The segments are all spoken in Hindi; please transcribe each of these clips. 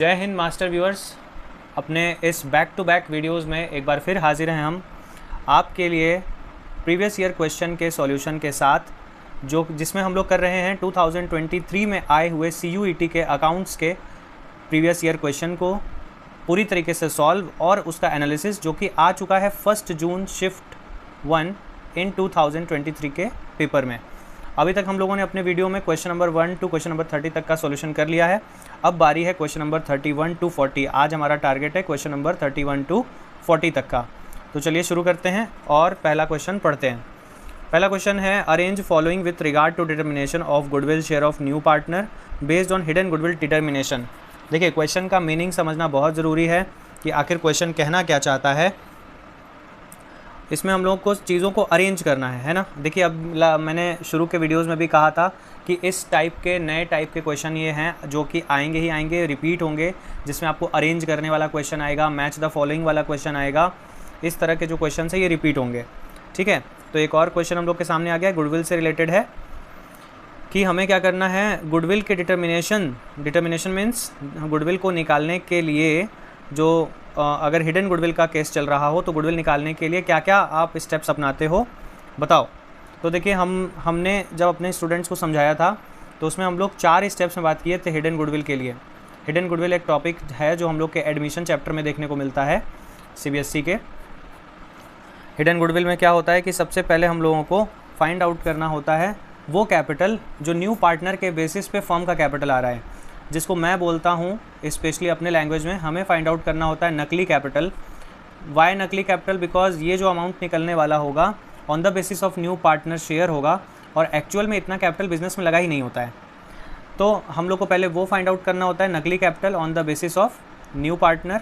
जय हिंद मास्टर व्यूअर्स, अपने इस बैक टू बैक वीडियोस में एक बार फिर हाजिर हैं हम आपके लिए प्रीवियस ईयर क्वेश्चन के सॉल्यूशन के साथ, जिसमें हम लोग कर रहे हैं 2023 में आए हुए CUET के अकाउंट्स के प्रीवियस ईयर क्वेश्चन को पूरी तरीके से सॉल्व और उसका एनालिसिस जो कि आ चुका है 1 जून शिफ्ट 1 इन 2023 के पेपर में। अभी तक हम लोगों ने अपने वीडियो में question number 1 to question number 30 तक का सॉल्यूशन कर लिया है। अब बारी है क्वेश्चन नंबर 31 टू 40। आज हमारा टारगेट है क्वेश्चन नंबर 31 टू 40 तक का। तो चलिए शुरू करते हैं और पहला क्वेश्चन पढ़ते हैं। पहला क्वेश्चन है, arrange following with regard to determination of goodwill share of new partner based on hidden goodwill determination. देखिए, क्वेश्चन का मीनिंग समझना बहुत ज़रूरी है कि आखिर क्वेश्चन कहना क्या चाहता है। इसमें हम लोगों को चीज़ों को अरेंज करना है ना। देखिए, अब मैंने शुरू के वीडियोस में भी कहा था कि इस टाइप के नए टाइप के क्वेश्चन ये हैं जो कि आएंगे ही आएंगे, रिपीट होंगे, जिसमें आपको अरेंज करने वाला क्वेश्चन आएगा, मैच द फॉलोइंग वाला क्वेश्चन आएगा। इस तरह के जो क्वेश्चन है ये रिपीट होंगे, ठीक है। तो एक और क्वेश्चन हम लोग के सामने आ गया, गुडविल से रिलेटेड है कि हमें क्या करना है। गुडविल के डिटर्मिनेशन मीन्स गुडविल को निकालने के लिए जो अगर हिडन गुडविल का केस चल रहा हो तो गुडविल निकालने के लिए क्या क्या आप स्टेप्स अपनाते हो, बताओ। तो देखिए, हमने जब अपने स्टूडेंट्स को समझाया था तो उसमें हम लोग 4 स्टेप्स में बात किए थे हिडन गुडविल के लिए। हिडन गुडविल एक टॉपिक है जो हम लोग के एडमिशन चैप्टर में देखने को मिलता है CBSE के। हिडन गुडविल में क्या होता है कि सबसे पहले हम लोगों को फाइंड आउट करना होता है वो कैपिटल जो न्यू पार्टनर के बेसिस पे फर्म का कैपिटल आ रहा है, जिसको मैं बोलता हूँ स्पेशली अपने लैंग्वेज में हमें फाइंड आउट करना होता है नकली कैपिटल। वाई नकली कैपिटल? बिकॉज ये जो अमाउंट निकलने वाला होगा on the basis of new partner share होगा और एक्चुअल में इतना कैपिटल बिजनेस में लगा ही नहीं होता है। तो हम लोग को पहले वो फाइंड आउट करना होता है नकली capital on the basis of new partner,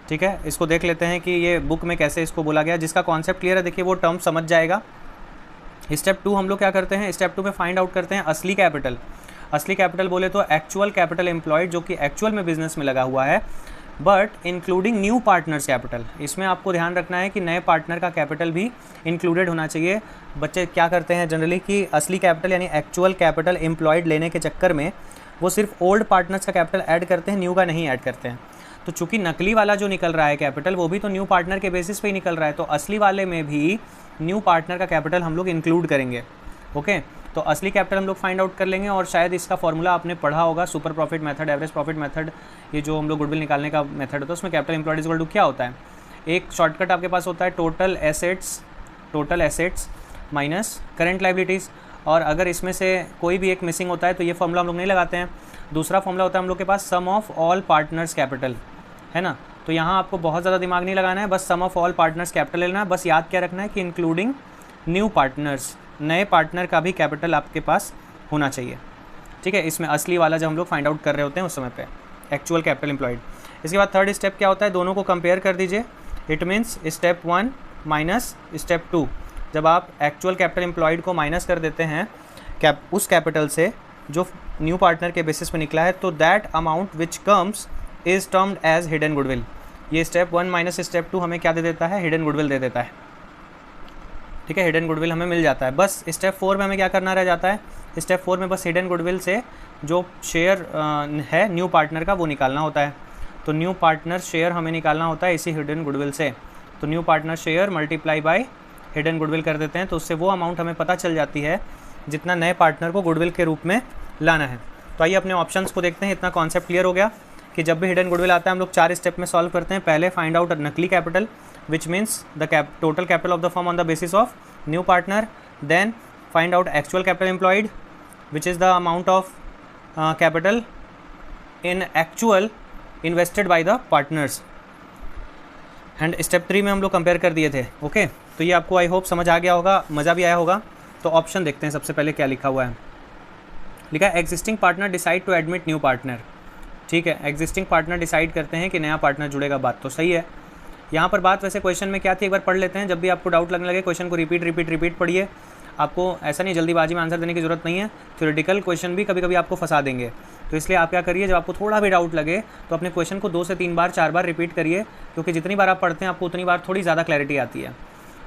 ठीक है। इसको देख लेते हैं कि ये बुक में कैसे इसको बोला गया। जिसका कॉन्सेप्ट क्लियर है, देखिए वो टर्म समझ जाएगा। स्टेप 2 हम लोग क्या करते हैं, स्टेप 2 में फाइंड आउट करते हैं असली कैपिटल। असली कैपिटल बोले तो एक्चुअल कैपिटल एम्प्लॉयड जो कि एक्चुअल में बिजनेस में लगा हुआ है, but including new partners capital. इसमें आपको ध्यान रखना है कि नए पार्टनर का कैपिटल भी इंक्लूडेड होना चाहिए। बच्चे क्या करते हैं जनरली कि असली कैपिटल यानी एक्चुअल कैपिटल एम्प्लॉयड लेने के चक्कर में वो सिर्फ ओल्ड पार्टनर्स का कैपिटल ऐड करते हैं, न्यू का नहीं ऐड करते हैं। तो चूंकि नकली वाला जो निकल रहा है कैपिटल वो भी तो न्यू पार्टनर के बेसिस पे ही निकल रहा है, तो असली वाले में भी न्यू पार्टनर का कैपिटल हम लोग इंक्लूड करेंगे, ओके। तो असली कैपिटल हम लोग फाइंड आउट कर लेंगे और शायद इसका फॉर्मूला आपने पढ़ा होगा, super profit method, average profit method. ये जो हम लोग गुडविल निकालने का मेथड होता है उसमें कैपिटल एम्प्लॉयड इक्वल टू क्या होता है, एक शॉर्टकट आपके पास होता है total assets minus current liabilities. और अगर इसमें से कोई भी एक मिसिंग होता है तो ये फॉर्मूला हम लोग नहीं लगाते हैं। दूसरा फॉर्मूला होता है हम लोग के पास सम ऑफ ऑल पार्टनर्स कैपिटल, है ना। तो यहाँ आपको बहुत ज़्यादा दिमाग नहीं लगाना है, बस सम ऑफ ऑल पार्टनर्स कैपिटल लेना है। बस याद क्या रखना है कि इंक्लूडिंग न्यू पार्टनर्स, नए पार्टनर का भी कैपिटल आपके पास होना चाहिए, ठीक है। इसमें असली वाला जब हम लोग फाइंड आउट कर रहे होते हैं उस समय पे एक्चुअल कैपिटल एम्प्लॉयड। इसके बाद थर्ड स्टेप क्या होता है, दोनों को कंपेयर कर दीजिए। It means step 1 minus step 2। जब आप एक्चुअल कैपिटल एम्प्लॉयड को माइनस कर देते हैं उस कैपिटल से जो न्यू पार्टनर के बेसिस पे निकला है, तो that amount which comes is termed as hidden goodwill. ये स्टेप 1 माइनस स्टेप 2 हमें क्या दे देता है, हिडन गुडविल दे देता है, ठीक है। हिडन गुडविल हमें मिल जाता है। बस स्टेप 4 में हमें क्या करना रह जाता है, स्टेप 4 में बस हिडन गुडविल से जो शेयर है न्यू पार्टनर का वो निकालना होता है। तो न्यू पार्टनर शेयर हमें निकालना होता है इसी हिडन गुडविल से। तो new partner share multiply by hidden goodwill कर देते हैं, तो उससे वो अमाउंट हमें पता चल जाती है जितना नए पार्टनर को गुडविल के रूप में लाना है। तो आइए अपने ऑप्शंस को देखते हैं। इतना कॉन्सेप्ट क्लियर हो गया कि जब भी हिडन गुडविल आता है हम लोग 4 स्टेप में सॉल्व करते हैं। पहले फाइंड आउट नकली capital which means the total capital of the firm on the basis of new partner, then find out actual capital employed which is the amount of capital in actual invested by the partners, and step 3 में हम लोग कंपेयर कर दिए थे, ओके। तो ये आपको आई होप समझ आ गया होगा, मज़ा भी आया होगा। तो ऑप्शन देखते हैं सबसे पहले क्या लिखा हुआ है। लिखा है existing partner decide to admit new partner, ठीक है। एग्जिस्टिंग पार्टनर डिसाइड करते हैं कि नया पार्टनर जुड़ेगा, बात तो सही है। यहाँ पर बात वैसे क्वेश्चन में क्या थी एक बार पढ़ लेते हैं। जब भी आपको डाउट लगने लगे क्वेश्चन को रिपीट पढ़िए। आपको ऐसा नहीं जल्दीबाजी में आंसर देने की जरूरत नहीं है। थ्योरेटिकल क्वेश्चन भी कभी कभी आपको फंसा देंगे, तो इसलिए आप क्या करिए, जब आपको थोड़ा भी डाउट लगे तो अपने क्वेश्चन को 2 से 3 बार 4 बार रिपीट करिए, क्योंकि जितनी बार आप पढ़ते हैं आपको उतनी बार थोड़ी ज़्यादा क्लैरिटी आती है।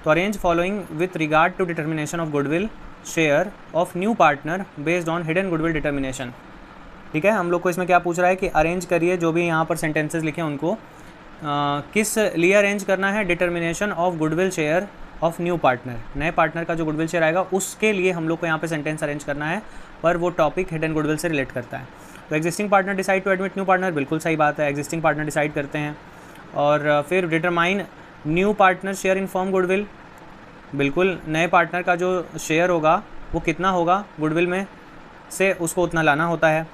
तो arrange following with regard to determination of goodwill share of new partner based on hidden goodwill determination. ठीक है, हम लोग को इसमें क्या पूछ रहा है कि अरेंज करिए, जो भी यहाँ पर सेंटेंसेस लिखे हैं उनको किस लिए अरेंज करना है, determination of goodwill share of new partner, नए पार्टनर का जो गुडविल शेयर आएगा उसके लिए हम लोग को यहाँ पे सेंटेंस अरेंज करना है, पर वो टॉपिक हिडन गुडविल से रिलेट करता है। तो existing partner decide to admit new partner, बिल्कुल सही बात है, एग्जिस्टिंग पार्टनर डिसाइड करते हैं। और फिर determine new partner share in firm goodwill, बिल्कुल नए पार्टनर का जो शेयर होगा वो कितना होगा गुडविल में से, उसको उतना लाना होता है।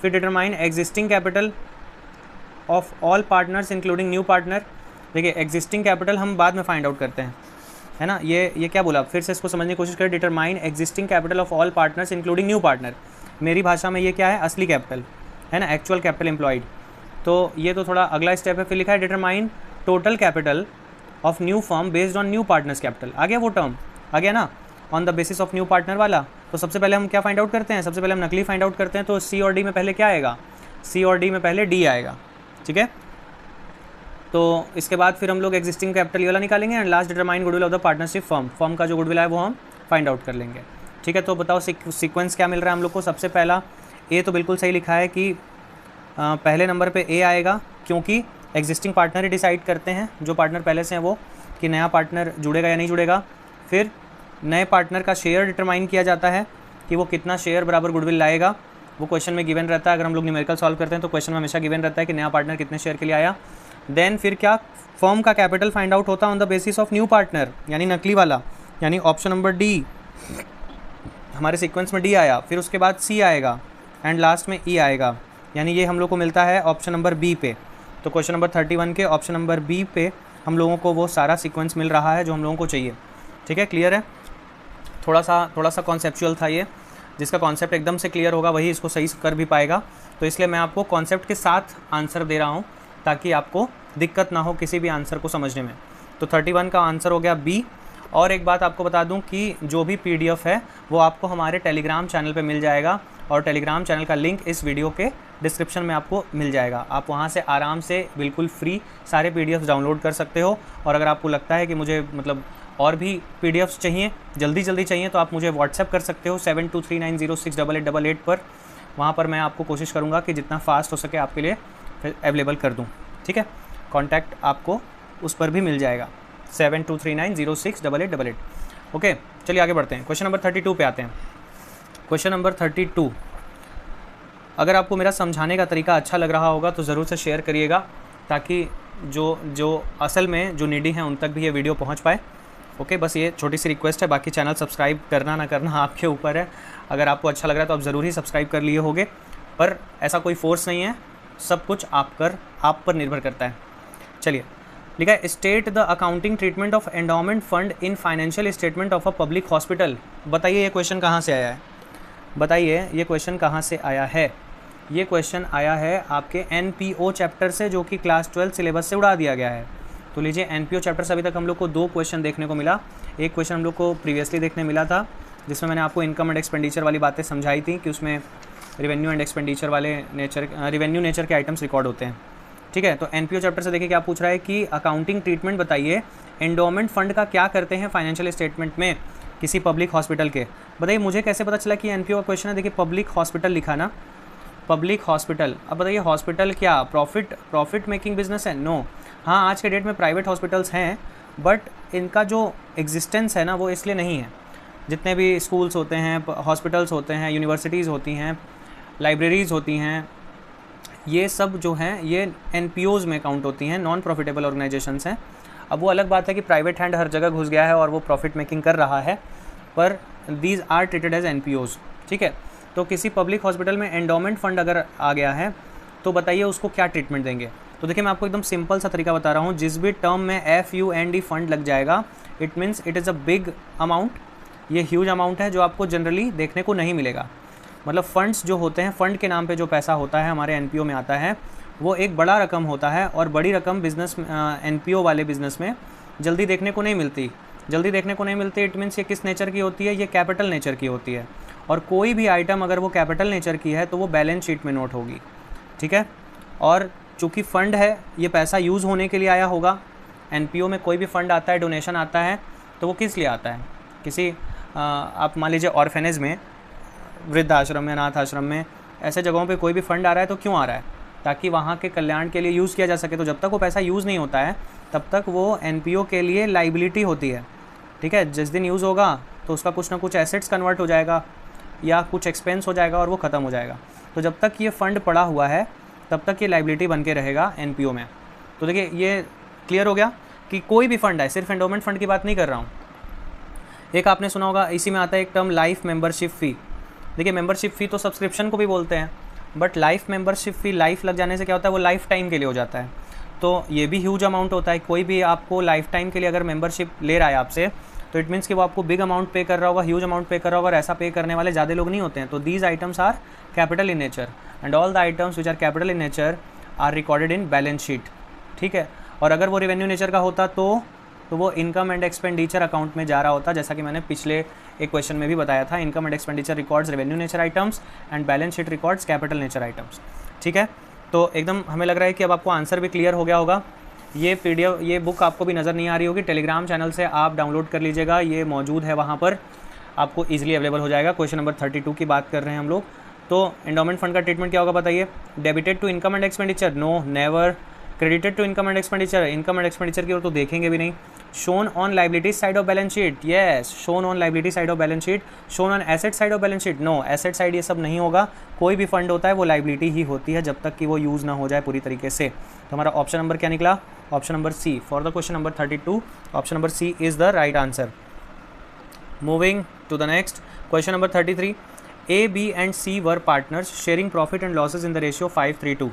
फिर determine existing capital of all partners including new partner, देखिए एग्जिस्टिंग कैपिटल हम बाद में फाइंड आउट करते हैं, है ना। ये क्या बोला, फिर से इसको समझने की कोशिश करें। Determine existing capital of all partners including new partner, मेरी भाषा में ये क्या है, असली कैपिटल है ना, एक्चुअल कैपिटल एम्प्लॉयड। तो ये तो थोड़ा अगला स्टेप है। फिर लिखा है determine total capital of new firm based on new partners capital, आ गया वो टर्म, आ गया ना, on the basis of new partner वाला। तो सबसे पहले हम क्या फाइंड आउट करते हैं, सबसे पहले हम नकली फाइंड आउट करते हैं। तो सी और डी में पहले क्या आएगा, सी और डी में पहले डी आएगा, ठीक है। तो इसके बाद फिर हम लोग एग्जिस्टिंग कैपिटल वाला निकालेंगे and last determine goodwill of the partnership firm, firm का जो गुडविल है वो हम फाइंड आउट कर लेंगे, ठीक है। तो बताओ सीक्वेंस क्या मिल रहा है हम लोग को। सबसे पहला ए तो बिल्कुल सही लिखा है कि पहले नंबर पे ए आएगा, क्योंकि एग्जिस्टिंग पार्टनर ही डिसाइड करते हैं, जो पार्टनर पहले से हैं वो, कि नया पार्टनर जुड़ेगा या नहीं जुड़ेगा। फिर नए पार्टनर का शेयर डिटरमाइन किया जाता है कि वो कितना शेयर बराबर गुडविल लाएगा, वो क्वेश्चन में गिवन रहता है। अगर हम लोग न्यूमेरिकल सॉल्व करते हैं तो क्वेश्चन में हमेशा गिवन रहता है कि नया पार्टनर कितने शेयर के लिए आया। देन फिर क्या, फर्म का कैपिटल फाइंड आउट होता है on the basis of new partner, यानी नकली वाला, यानी ऑप्शन नंबर डी, हमारे सीक्वेंस में डी आया, फिर उसके बाद सी आएगा एंड लास्ट में ई आएगा, यानी ये हम लोग को मिलता है ऑप्शन नंबर बी पे। तो क्वेश्चन नंबर 31 के ऑप्शन नंबर बी पे हम लोगों को वो सारा सीक्वेंस मिल रहा है जो हम लोगों को चाहिए, ठीक है। क्लियर है, थोड़ा सा कॉन्सेप्चुअल था ये, जिसका कॉन्सेप्ट एकदम से क्लियर होगा वही इसको सही कर भी पाएगा। तो इसलिए मैं आपको कॉन्सेप्ट के साथ आंसर दे रहा हूँ ताकि आपको दिक्कत ना हो किसी भी आंसर को समझने में। तो 31 का आंसर हो गया बी। और एक बात आपको बता दूं कि जो भी पीडीएफ है वो आपको हमारे टेलीग्राम चैनल पे मिल जाएगा, और टेलीग्राम चैनल का लिंक इस वीडियो के डिस्क्रिप्शन में आपको मिल जाएगा। आप वहाँ से आराम से बिल्कुल फ्री सारे पीडीएफ डाउनलोड कर सकते हो। और अगर आपको लगता है कि मुझे मतलब और भी पीडीएफ्स चाहिए, जल्दी चाहिए, तो आप मुझे व्हाट्सएप कर सकते हो 7239068888 पर। वहाँ पर मैं आपको कोशिश करूँगा कि जितना फास्ट हो सके आपके लिए अवेलेबल कर दूँ, ठीक है। कॉन्टैक्ट आपको उस पर भी मिल जाएगा 7239068888। ओके, चलिए आगे बढ़ते हैं, क्वेश्चन नंबर 32 पे आते हैं। क्वेश्चन नंबर 32, अगर आपको मेरा समझाने का तरीका अच्छा लग रहा होगा तो ज़रूर से शेयर करिएगा, ताकि जो असल में जो नीडी हैं उन तक भी ये वीडियो पहुंच पाए। ओके, बस ये छोटी सी रिक्वेस्ट है, बाकी चैनल सब्सक्राइब करना ना करना आपके ऊपर है। अगर आपको अच्छा लग रहा है तो आप ज़रूर ही सब्सक्राइब कर लिए होगे, पर ऐसा कोई फोर्स नहीं है, सब कुछ आप पर निर्भर करता है। चलिए, लिखा है state the accounting treatment of endowment fund in financial statement of a public hospital. बताइए ये क्वेश्चन कहाँ से आया है, बताइए ये क्वेश्चन कहाँ से आया है। ये क्वेश्चन आया है आपके एनपीओ चैप्टर से, जो कि क्लास 12 सिलेबस से उड़ा दिया गया है। तो लीजिए, एनपीओ चैप्टर से अभी तक हम लोग को 2 क्वेश्चन देखने को मिला। एक क्वेश्चन हम लोग को प्रीवियसली देखने मिला था, जिसमें मैंने आपको इनकम एंड एक्सपेंडिचर वाली बातें समझाई थी कि उसमें रेवेन्यू एंड एक्सपेंडिचर वाले रेवेन्यू नेचर के आइटम्स रिकॉर्ड होते हैं, ठीक है। तो एनपीओ चैप्टर से देखिए क्या पूछ रहा है कि अकाउंटिंग ट्रीटमेंट बताइए, एंडोमेंट फंड का क्या करते हैं फाइनेंशियल स्टेटमेंट में किसी पब्लिक हॉस्पिटल के। बताइए मुझे कैसे पता चला कि एनपीओ का क्वेश्चन है। देखिए पब्लिक हॉस्पिटल लिखा ना, पब्लिक हॉस्पिटल। अब बताइए हॉस्पिटल क्या प्रॉफिट मेकिंग बिजनेस है? नो। हाँ, आज के डेट में प्राइवेट हॉस्पिटल्स हैं, बट इनका जो एग्जिस्टेंस है ना वो इसलिए नहीं है। जितने भी स्कूल्स होते हैं, हॉस्पिटल्स होते हैं, यूनिवर्सिटीज़ होती हैं, लाइब्रेरीज़ होती हैं, ये सब जो हैं ये एनपीओज़ में काउंट होती हैं, नॉन प्रॉफिटेबल ऑर्गेनाइजेशंस हैं। अब वो अलग बात है कि प्राइवेट हैंड हर जगह घुस गया है और वो प्रॉफिट मेकिंग कर रहा है, पर दीज आर ट्रीटेड एज एनपीओज़, ठीक है। तो किसी पब्लिक हॉस्पिटल में एंडोमेंट फंड अगर आ गया है तो बताइए उसको क्या ट्रीटमेंट देंगे। तो देखिए मैं आपको एकदम सिंपल सा तरीका बता रहा हूँ। जिस भी टर्म में FUND फंड लग जाएगा, it means it is a big amount. ये ह्यूज अमाउंट है जो आपको जनरली देखने को नहीं मिलेगा। मतलब फंड्स जो होते हैं, फंड के नाम पे जो पैसा होता है हमारे एनपीओ में आता है, वो एक बड़ा रकम होता है, और बड़ी रकम बिजनेस एनपीओ वाले बिजनेस में जल्दी देखने को नहीं मिलती। इट मीन्स ये किस नेचर की होती है? ये कैपिटल नेचर की होती है। और कोई भी आइटम अगर वो कैपिटल नेचर की है तो वो बैलेंस शीट में नोट होगी, ठीक है। और चूँकि फ़ंड है, ये पैसा यूज़ होने के लिए आया होगा। एनपीओ में कोई भी फ़ंड आता है, डोनेशन आता है, तो वो किस लिए आता है? किसी आप मान लीजिए ऑर्फेनेज में, वृद्धाश्रम में, अनाथ आश्रम में ऐसे जगहों पे कोई भी फंड आ रहा है तो क्यों आ रहा है? ताकि वहाँ के कल्याण के लिए यूज़ किया जा सके। तो जब तक वो पैसा यूज़ नहीं होता है तब तक वो एनपीओ के लिए लाइबिलिटी होती है, ठीक है। जिस दिन यूज़ होगा तो उसका कुछ ना कुछ एसेट्स कन्वर्ट हो जाएगा या कुछ एक्सपेंस हो जाएगा और वो ख़त्म हो जाएगा। तो जब तक ये फ़ंड पड़ा हुआ है तब तक ये लाइबिलिटी बन के रहेगा एनपीओ में। तो देखिए ये क्लियर हो गया कि कोई भी फ़ंड है, सिर्फ एंडोमेंट फ़ंड की बात नहीं कर रहा हूँ। एक आपने सुना होगा, इसी में आता है एक टर्म लाइफ मेंबरशिप फ़ी। देखिए मेंबरशिप फ़ी तो सब्सक्रिप्शन को भी बोलते हैं, but life membership fee life लग जाने से क्या होता है, वो लाइफ टाइम के लिए हो जाता है। तो ये भी ह्यूज अमाउंट होता है। कोई भी आपको लाइफ टाइम के लिए अगर मेंबरशिप ले रहा है आपसे, तो इट मीन्स कि वो आपको बिग अमाउंट पे कर रहा होगा, ह्यूज अमाउंट पे कर रहा होगा, और ऐसा पे करने वाले ज़्यादा लोग नहीं होते हैं। तो these items are capital in nature and all the items which are capital in nature are recorded in balance sheet, ठीक है। और अगर वो रेवेन्यू नेचर का होता तो वो इनकम एंड एक्सपेंडिचर अकाउंट में जा रहा होता, जैसा कि मैंने पिछले एक क्वेश्चन में भी बताया था। Income and expenditure records revenue nature items and balance sheet records capital nature items, ठीक है। तो एकदम हमें लग रहा है कि अब आपको आंसर भी क्लियर हो गया होगा। ये पीडीएफ, ये बुक आपको भी नज़र नहीं आ रही होगी, टेलीग्राम चैनल से आप डाउनलोड कर लीजिएगा, ये मौजूद है वहाँ पर, आपको ईजिली अवेलेबल हो जाएगा। क्वेश्चन नंबर 32 की बात कर रहे हैं हम लोग। तो एंडोमेंट फंड का ट्रीटमेंट क्या होगा बताइए? Debited to income and expenditure, no never. Credited to income and expenditure, income and expenditure की ओर तो देखेंगे भी नहीं। Shown on liability side of balance sheet, yes, shown on liability side of balance sheet. Shown on asset side of balance sheet, no, asset side ये सब नहीं होगा। कोई भी फंड होता है वो लाइबिलिटी ही होती है जब तक कि वो यूज़ ना हो जाए पूरी तरीके से। तो हमारा ऑप्शन नंबर क्या निकला? Option number C for the question number 32, option number C is the right answer. Moving to the next question number 33, A, B and C were partners sharing profit and losses in the ratio 5:3:2,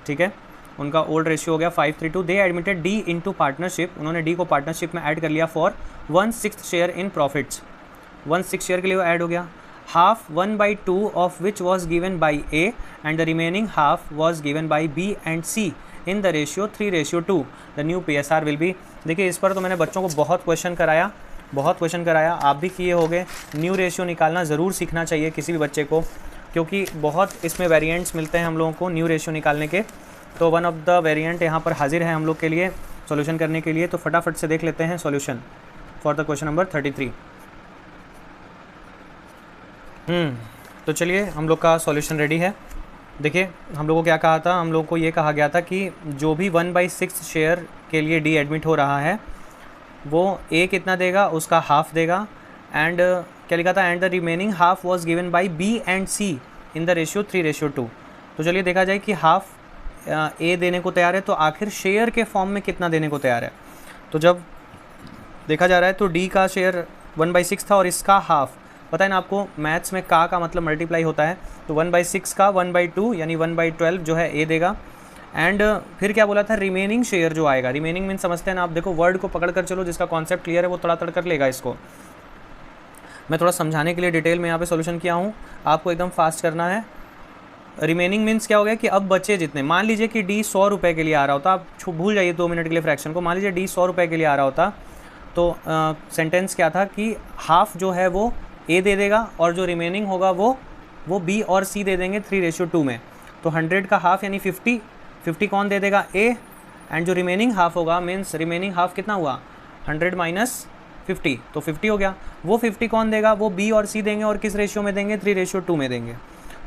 ठीक है। उनका ओल्ड रेशियो हो गया 5:3:2। They admitted D into partnership, उन्होंने डी को पार्टनरशिप में ऐड कर लिया for 1/6 share in profits, 1/6 share के लिए वो ऐड हो गया। Half 1/2 of which was given by A and the remaining half was given by B and C in the ratio 3:2। The new PSR will be. देखिए इस पर तो मैंने बच्चों को बहुत क्वेश्चन कराया, आप भी किए होंगे। न्यू रेशियो निकालना ज़रूर सीखना चाहिए किसी भी बच्चे को, क्योंकि बहुत इसमें वेरिएंट्स मिलते हैं हम लोगों को न्यू रेशियो निकालने के। तो वन ऑफ द वेरिएंट यहाँ पर हाजिर है हम लोग के लिए सॉल्यूशन करने के लिए। तो फटाफट से देख लेते हैं solution for the question number 33। तो चलिए हम लोग का सॉल्यूशन रेडी है। देखिए हम लोगों को क्या कहा था, हम लोग को ये कहा गया था कि जो भी 1/6 शेयर के लिए डी एडमिट हो रहा है वो ए कितना देगा, उसका हाफ देगा। एंड क्या लिखा था, and the remaining half was given by B and C in the ratio 3:2। तो चलिए देखा जाए कि हाफ ए देने को तैयार है, तो आखिर शेयर के फॉर्म में कितना देने को तैयार है। तो जब देखा जा रहा है तो डी का शेयर 1/6 था और इसका हाफ, पता है ना आपको मैथ्स में का मतलब मल्टीप्लाई होता है। तो 1/6 का 1/2 यानी 1/12 जो है ए देगा। एंड फिर क्या बोला था, रिमेनिंग शेयर जो आएगा, रिमेनिंग मीन समझते हैं ना आप, देखो वर्ड को पकड़ कर चलो, जिसका कॉन्सेप्ट क्लियर है वो तड़ातड़ कर लेगा इसको। मैं थोड़ा समझाने के लिए डिटेल में यहाँ पे सॉल्यूशन किया हूँ, आपको एकदम फास्ट करना है। रिमेनिंग मीन्स क्या हो गया कि अब बचे जितने, मान लीजिए कि डी 100 रुपये के लिए आ रहा होता, आप भूल जाइए 2 मिनट के लिए फ्रैक्शन को, मान लीजिए डी 100 रुपये के लिए आ रहा होता, तो सेंटेंस क्या था कि हाफ जो है वो ए दे देगा और जो रिमेनिंग होगा वो बी और सी दे देंगे 3:2 में। तो 100 का हाफ यानी 50 कौन दे देगा, ए। एंड जो रिमेनिंग हाफ होगा मीन्स रिमेनिंग हाफ कितना हुआ, 100 माइनस 50, तो 50 हो गया। वो 50 कौन देगा, वो बी और सी देंगे, और किस रेशियो में देंगे, 3:2 में देंगे।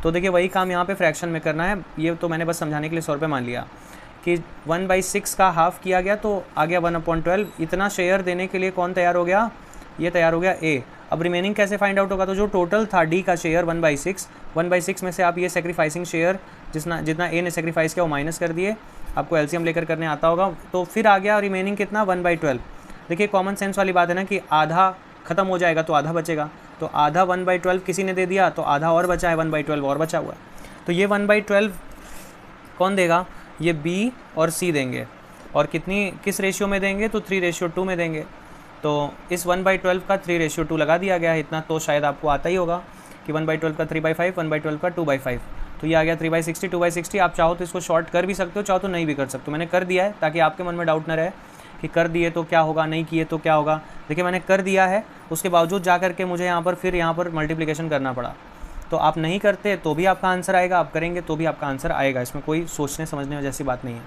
तो देखिए वही काम यहाँ पे फ्रैक्शन में करना है। ये तो मैंने बस समझाने के लिए 100 रुपये मान लिया कि 1/6 का हाफ किया गया तो आ गया 1/12। इतना शेयर देने के लिए कौन तैयार हो गया, ये तैयार हो गया ए। अब रिमेनिंग कैसे फाइंड आउट होगा, तो जो टोटल था डी का शेयर 1/6 में से आप ये सेक्रीफाइसिंग शेयर जितना ए ने सेक्रीफाइस किया वो माइनस कर दिए, आपको एलसीएम लेकर करने आता होगा, तो फिर आ गया रिमेनिंग कितना 1/12। देखिए कॉमन सेंस वाली बात है ना कि आधा खत्म हो जाएगा तो आधा बचेगा, तो आधा 1/12 किसी ने दे दिया तो आधा और बचा है, 1/12 और बचा हुआ है। तो ये 1/12 कौन देगा, ये बी और सी देंगे, और किस रेशियो में देंगे, तो 3:2 में देंगे। तो इस 1/12 का 3:2 लगा दिया गया है, इतना तो शायद आपको आता ही होगा कि 1/12 का 3/5, 1/12 का 2/5, तो ये आ गया 3/60, 2/60। आप चाहो तो इसको शॉर्ट कर भी सकते हो, चाहो तो नहीं भी कर सकते हो। मैंने कर दिया है ताकि आपके मन में डाउट ना रहे कि कर दिए तो क्या होगा, नहीं किए तो क्या होगा। देखिए मैंने कर दिया है, उसके बावजूद जा करके मुझे यहाँ पर मल्टीप्लिकेशन करना पड़ा। तो आप नहीं करते तो भी आपका आंसर आएगा, आप करेंगे तो भी आपका आंसर आएगा, इसमें कोई सोचने समझने जैसी बात नहीं है।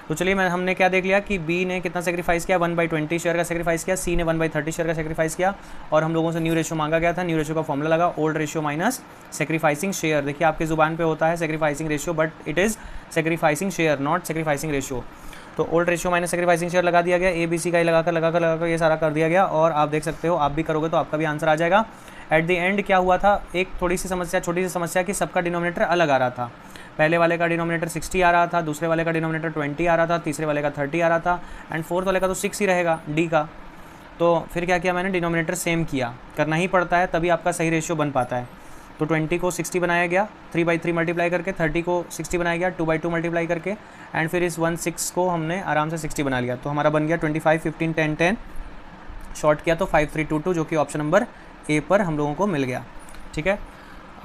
तो चलिए हमने क्या देख लिया कि बी ने कितना सेक्रीफाइस किया, 1/20 शेयर का सेक्रीफाइस किया, सी ने 1/30 शेयर का सेक्रीफाइस किया, और हम लोगों से न्यू रेशियो मांगा गया था। न्यू रेशियो का फॉर्मूला लगा old ratio minus sacrificing share. देखिए आपकी ज़ुबान पे होता है sacrificing ratio, but it is sacrificing share not sacrificing ratio. तो old ratio minus sacrificing share लगा दिया गया, ए बी सी का ही लगाकर ये सारा कर दिया गया, और आप देख सकते हो आप भी करोगे तो आपका भी आंसर आ जाएगा। एट द एंड क्या हुआ था, एक थोड़ी सी समस्या, छोटी सी समस्या कि सबका डिनोमिनेटर अलग आ रहा था। पहले वाले का डिनोमिनेटर 60 आ रहा था, दूसरे वाले का डिनोमिनेटर 20 आ रहा था, तीसरे वाले का 30 आ रहा था, एंड फोर्थ वाले का तो 6 ही रहेगा डी का। तो फिर क्या किया मैंने, डिनोमिनेटर सेम किया, करना ही पड़ता है तभी आपका सही रेशियो बन पाता है। तो 20 को 60 बनाया गया 3/3 मल्टीप्लाई करके, 30 को 60 बनाया गया 2/2 मल्टीप्लाई करके, एंड फिर इस 16 को हमने आराम से 60 बना लिया। तो हमारा बन गया 25, 15, 10, 10, शॉर्ट किया तो 5322, जो कि ऑप्शन नंबर ए पर हम लोगों को मिल गया। ठीक है,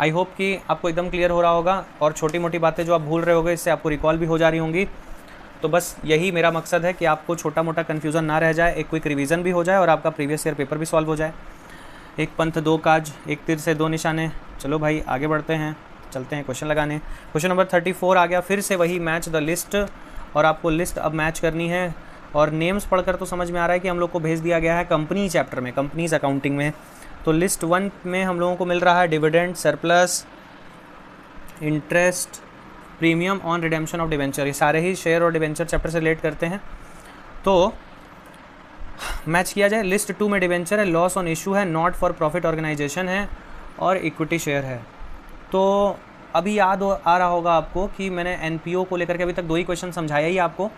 आई होप कि आपको एकदम क्लियर हो रहा होगा, और छोटी मोटी बातें जो आप भूल रहे होगे इससे आपको रिकॉल भी हो जा रही होंगी। तो बस यही मेरा मकसद है कि आपको छोटा मोटा कन्फ्यूज़न ना रह जाए, एक क्विक रिवीजन भी हो जाए और आपका प्रीवियस ईयर पेपर भी सॉल्व हो जाए। एक पंथ दो काज, एक तीर से दो निशाने। चलो भाई आगे बढ़ते हैं, चलते हैं क्वेश्चन लगाने। क्वेश्चन नंबर 34 आ गया, फिर से वही मैच द लिस्ट, और आपको लिस्ट अब मैच करनी है। और नेम्स पढ़कर तो समझ में आ रहा है कि हम लोग को भेज दिया गया है कंपनी चैप्टर में, कंपनीज अकाउंटिंग में। तो लिस्ट 1 में हम लोगों को मिल रहा है dividend, surplus, interest, premium on redemption of debenture. ये सारे ही शेयर और डिवेंचर चैप्टर से रिलेट करते हैं। तो मैच किया जाए, लिस्ट 2 में डिवेंचर है, लॉस ऑन इशू है, नॉट फॉर प्रॉफिट ऑर्गेनाइजेशन है, और इक्विटी शेयर है। तो अभी याद आ रहा होगा आपको कि मैंने एनपीओ को लेकर के अभी तक 2 ही क्वेश्चन समझाया ही आपको।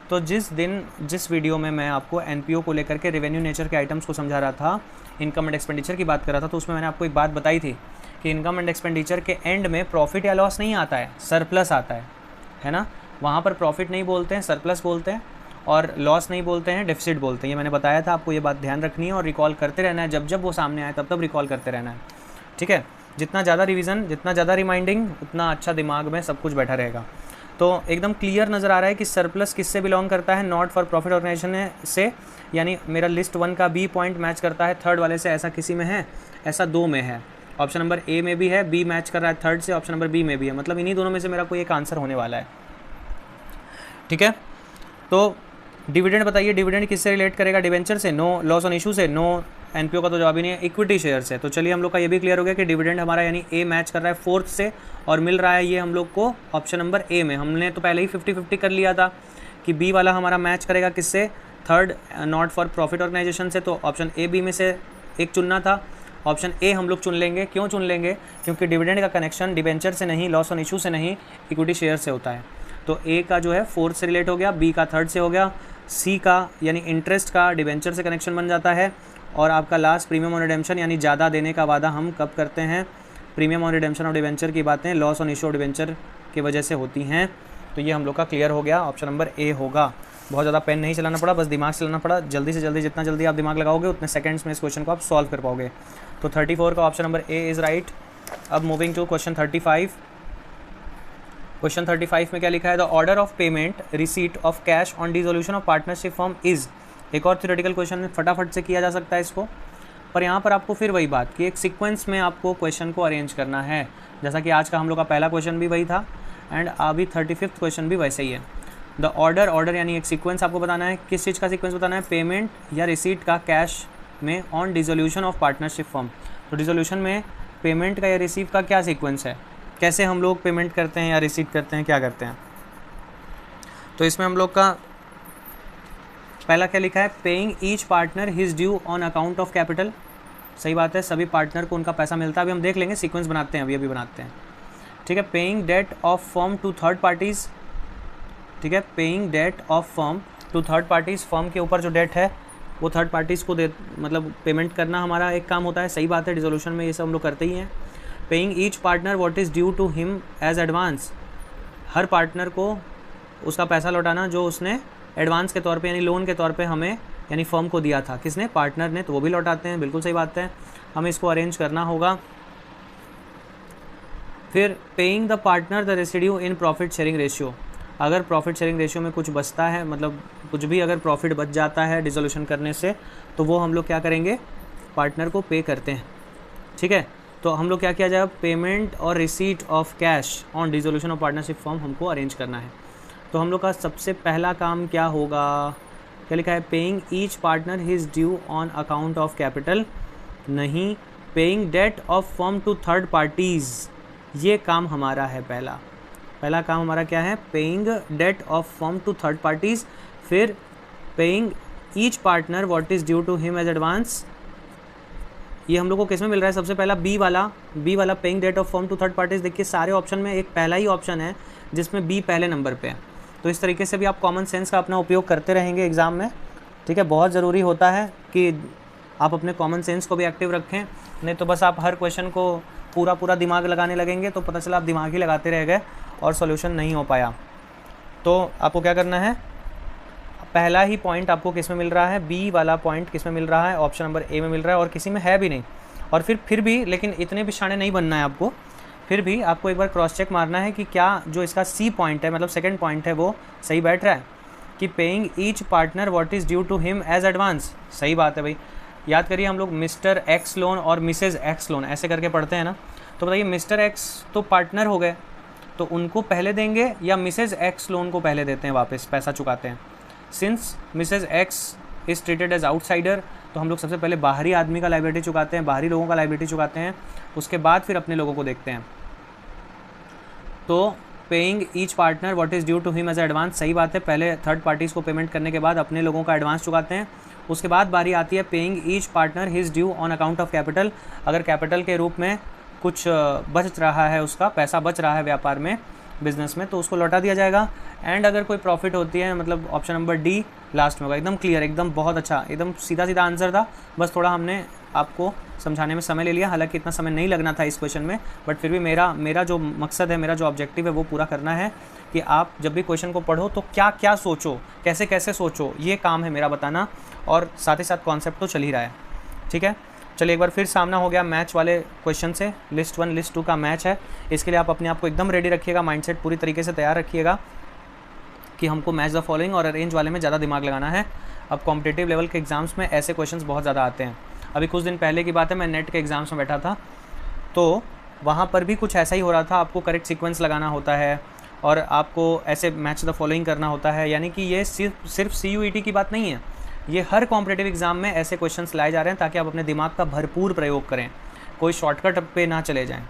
तो जिस वीडियो में मैं आपको एनपीओ को लेकर के रेवेन्यू नेचर के आइटम्स को समझा रहा था, इनकम एंड एक्सपेंडिचर की बात कर रहा था, तो उसमें मैंने आपको एक बात बताई थी कि इनकम एंड एक्सपेंडिचर के एंड में प्रॉफिट या लॉस नहीं आता है, सरप्लस आता है ना। वहाँ पर प्रॉफिट नहीं बोलते हैं, सरप्लस बोलते हैं, और लॉस नहीं बोलते हैं, डेफिसिट बोलते हैं। ये मैंने बताया था आपको, ये बात ध्यान रखनी है और रिकॉल करते रहना है। जब जब वो सामने आए तब रिकॉल करते रहना है। ठीक है, जितना ज़्यादा रिवीजन, जितना ज़्यादा रिमाइंडिंग, उतना अच्छा दिमाग में सब कुछ बैठा रहेगा। तो एकदम क्लियर नज़र आ रहा है कि सरप्लस किससे बिलोंग करता है, नॉट फॉर प्रॉफिट ऑर्गेनाइजेशन से, यानी मेरा लिस्ट 1 का बी पॉइंट मैच करता है थर्ड वाले से। ऐसा किसी में है, ऐसा 2 में है। ऑप्शन नंबर ए में भी है, बी मैच कर रहा है थर्ड से, ऑप्शन नंबर बी में भी है। मतलब इन्हीं दोनों में से मेरा कोई एक आंसर होने वाला है। ठीक है, तो डिविडेंड बताइए, डिविडेंड किससे रिलेट करेगा, डिवेंचर से, नो, लॉस ऑन इशू से, नो, एनपीओ का तो जवाब ही नहीं है, इक्विटी शेयर से। तो चलिए हम लोग का ये भी क्लियर हो गया कि डिविडेंड हमारा यानी ए मैच कर रहा है फोर्थ से, और मिल रहा है ये हम लोग को ऑप्शन नंबर ए में। हमने तो पहले ही 50-50 कर लिया था कि बी वाला हमारा मैच करेगा किससे, third, not for profit organisation से। तो ऑप्शन ए बी में से एक चुनना था, ऑप्शन ए हम लोग चुन लेंगे। क्यों चुन लेंगे, क्योंकि डिविडेंड का कनेक्शन डिवेंचर से नहीं, लॉस ऑन इशू से नहीं, इक्विटी शेयर से होता है। तो ए का जो है फोर्थ से रिलेट हो गया, बी का थर्ड से हो गया, सी का यानी इंटरेस्ट का डिवेंचर से कनेक्शन बन जाता है, और आपका लास्ट प्रीमियम ऑन रिडेम्पशन यानी ज़्यादा देने का वादा हम कब करते हैं, premium on redemption of debenture की बातें loss on issue of debenture की वजह से होती हैं। तो ये हम लोग का क्लियर हो गया, ऑप्शन नंबर ए होगा। बहुत ज़्यादा पेन नहीं चलाना पड़ा, बस दिमाग चलाना पड़ा। जल्दी से जल्दी, जितना जल्दी आप दिमाग लगाओगे उतने सेकंड्स में इस क्वेश्चन को आप सॉल्व कर पाओगे। तो 34 का option number A is right. अब मूविंग टू क्वेश्चन 35। क्वेश्चन 35 में क्या लिखा है, the order of payment receipt of cash on dissolution of partnership firm is. एक और थ्योरेटिकल क्वेश्चन फटाफट से किया जा सकता है इसको, पर यहाँ पर आपको फिर वही बात कि एक सीक्वेंस में आपको क्वेश्चन को अरेंज करना है। जैसा कि आज का हम लोग का पहला क्वेश्चन भी वही था, एंड अभी 35th क्वेश्चन भी वैसे ही है। द ऑर्डर यानी एक सीक्वेंस आपको बताना है। किस चीज़ का सीक्वेंस बताना है, पेमेंट या रिसीट का कैश में on dissolution of partnership firm. तो डिसोल्यूशन में पेमेंट का या रिसीव का क्या सीक्वेंस है, कैसे हम लोग पेमेंट करते हैं या रिसीव करते हैं, क्या करते हैं। तो इसमें हम लोग का पहला क्या लिखा है, paying each partner his due on account of capital. सही बात है, सभी पार्टनर को उनका पैसा मिलता है। अभी हम देख लेंगे, सीक्वेंस बनाते हैं, अभी बनाते हैं। ठीक है, paying debt of firm to third parties. ठीक है, paying debt of firm to third parties, firm के ऊपर जो डेट है वो थर्ड पार्टीज़ को मतलब पेमेंट करना हमारा एक काम होता है। सही बात है, डिसोल्यूशन में ये सब हम लोग करते ही हैं। Paying each partner what is due to him as advance. हर पार्टनर को उसका पैसा लौटाना जो उसने एडवांस के तौर पे यानी लोन के तौर पे हमें यानी फर्म को दिया था। किसने, पार्टनर ने, तो वो भी लौटाते हैं। बिल्कुल सही बात है, हमें इसको अरेंज करना होगा। फिर paying the partner the residue in profit sharing ratio. अगर प्रॉफिट शेयरिंग रेशियो में कुछ बचता है, मतलब कुछ भी अगर प्रॉफिट बच जाता है डिसोल्यूशन करने से, तो वो हम लोग क्या करेंगे, पार्टनर को पे करते हैं। ठीक है, तो हम लोग क्या किया जाए, पेमेंट और receipt of cash on dissolution of partnership firm हमको अरेंज करना है। तो हम लोग का सबसे पहला काम क्या होगा, क्या लिखा है, paying each partner his due on account of capital, नहीं, paying debt of firm to third parties, ये काम हमारा है पहला काम हमारा क्या है, paying debt of firm to third parties, फिर paying each partner what is due to him as advance, ये हम लोग को किस में मिल रहा है, सबसे पहला बी वाला paying debt of firm to third parties. देखिए सारे ऑप्शन में एक पहला ही ऑप्शन है जिसमें बी पहले नंबर पे है, तो इस तरीके से भी आप कॉमन सेंस का अपना उपयोग करते रहेंगे एग्ज़ाम में, ठीक है। बहुत ज़रूरी होता है कि आप अपने कॉमन सेंस को भी एक्टिव रखें, नहीं तो बस आप हर क्वेश्चन को पूरा दिमाग लगाने लगेंगे तो पता चला आप दिमाग ही लगाते रह गए और सॉल्यूशन नहीं हो पाया। तो आपको क्या करना है, पहला ही पॉइंट आपको किस में मिल रहा है, बी वाला पॉइंट किस में मिल रहा है, ऑप्शन नंबर ए में मिल रहा है, और किसी में है भी नहीं। और फिर भी लेकिन इतने भी शाणे नहीं बनना है आपको, फिर भी आपको एक बार क्रॉस चेक मारना है कि क्या जो इसका सी पॉइंट है, मतलब सेकंड पॉइंट है, वो सही बैठ रहा है कि paying each partner what is due to him as advance. सही बात है भाई, याद करिए हम लोग मिस्टर एक्स लोन और मिसेज़ एक्स लोन ऐसे करके पढ़ते हैं ना, तो बताइए मिस्टर एक्स तो पार्टनर हो गए, तो उनको पहले देंगे या मिसेज़ एक्स लोन को पहले देते हैं, वापस पैसा चुकाते हैं। Since Mrs X is treated as outsider, तो हम लोग सबसे पहले बाहरी आदमी का लायबिलिटी चुकाते हैं, बाहरी लोगों का लायबिलिटी चुकाते हैं, उसके बाद फिर अपने लोगों को देखते हैं। तो paying each partner what is due to him as advance, सही बात है, पहले थर्ड पार्टीज़ को पेमेंट करने के बाद अपने लोगों का एडवांस चुकाते हैं, उसके बाद बारी आती है paying each partner his due on account of capital. अगर कैपिटल के रूप में कुछ बच रहा है, उसका पैसा बच रहा है व्यापार में, बिजनेस में, तो उसको लौटा दिया जाएगा। एंड अगर कोई प्रॉफिट होती है, मतलब ऑप्शन नंबर डी लास्ट में होगा। एकदम क्लियर, एकदम बहुत अच्छा, एकदम सीधा आंसर था, बस थोड़ा हमने आपको समझाने में समय ले लिया, हालांकि इतना समय नहीं लगना था इस क्वेश्चन में, बट फिर भी मेरा जो मकसद है, मेरा जो ऑब्जेक्टिव है वो पूरा करना है कि आप जब भी क्वेश्चन को पढ़ो तो क्या क्या सोचो, कैसे कैसे सोचो, ये काम है मेरा बताना, और साथ ही साथ कॉन्सेप्ट तो चल ही रहा है, ठीक है। चलिए एक बार फिर सामना हो गया मैच वाले क्वेश्चन से, लिस्ट 1 लिस्ट 2 का मैच है। इसके लिए आप अपने आप को एकदम रेडी रखिएगा, माइंडसेट पूरी तरीके से तैयार रखिएगा कि हमको मैच द फॉलोइंग और अरेंज वाले में ज़्यादा दिमाग लगाना है। अब कॉम्पिटिटिव लेवल के एग्ज़ाम्स में ऐसे क्वेश्चंस बहुत ज़्यादा आते हैं। अभी कुछ दिन पहले की बात है, मैं नेट के एग्ज़ाम्स में बैठा था, तो वहाँ पर भी कुछ ऐसा ही हो रहा था। आपको करेक्ट सीक्वेंस लगाना होता है और आपको ऐसे मैच द फॉलोइंग करना होता है, यानी कि ये सिर्फ CUET की बात नहीं है, ये हर कॉम्पिटिटिव एग्ज़ाम में ऐसे क्वेश्चंस लाए जा रहे हैं ताकि आप अपने दिमाग का भरपूर प्रयोग करें, कोई शॉर्टकट पे ना चले जाएं।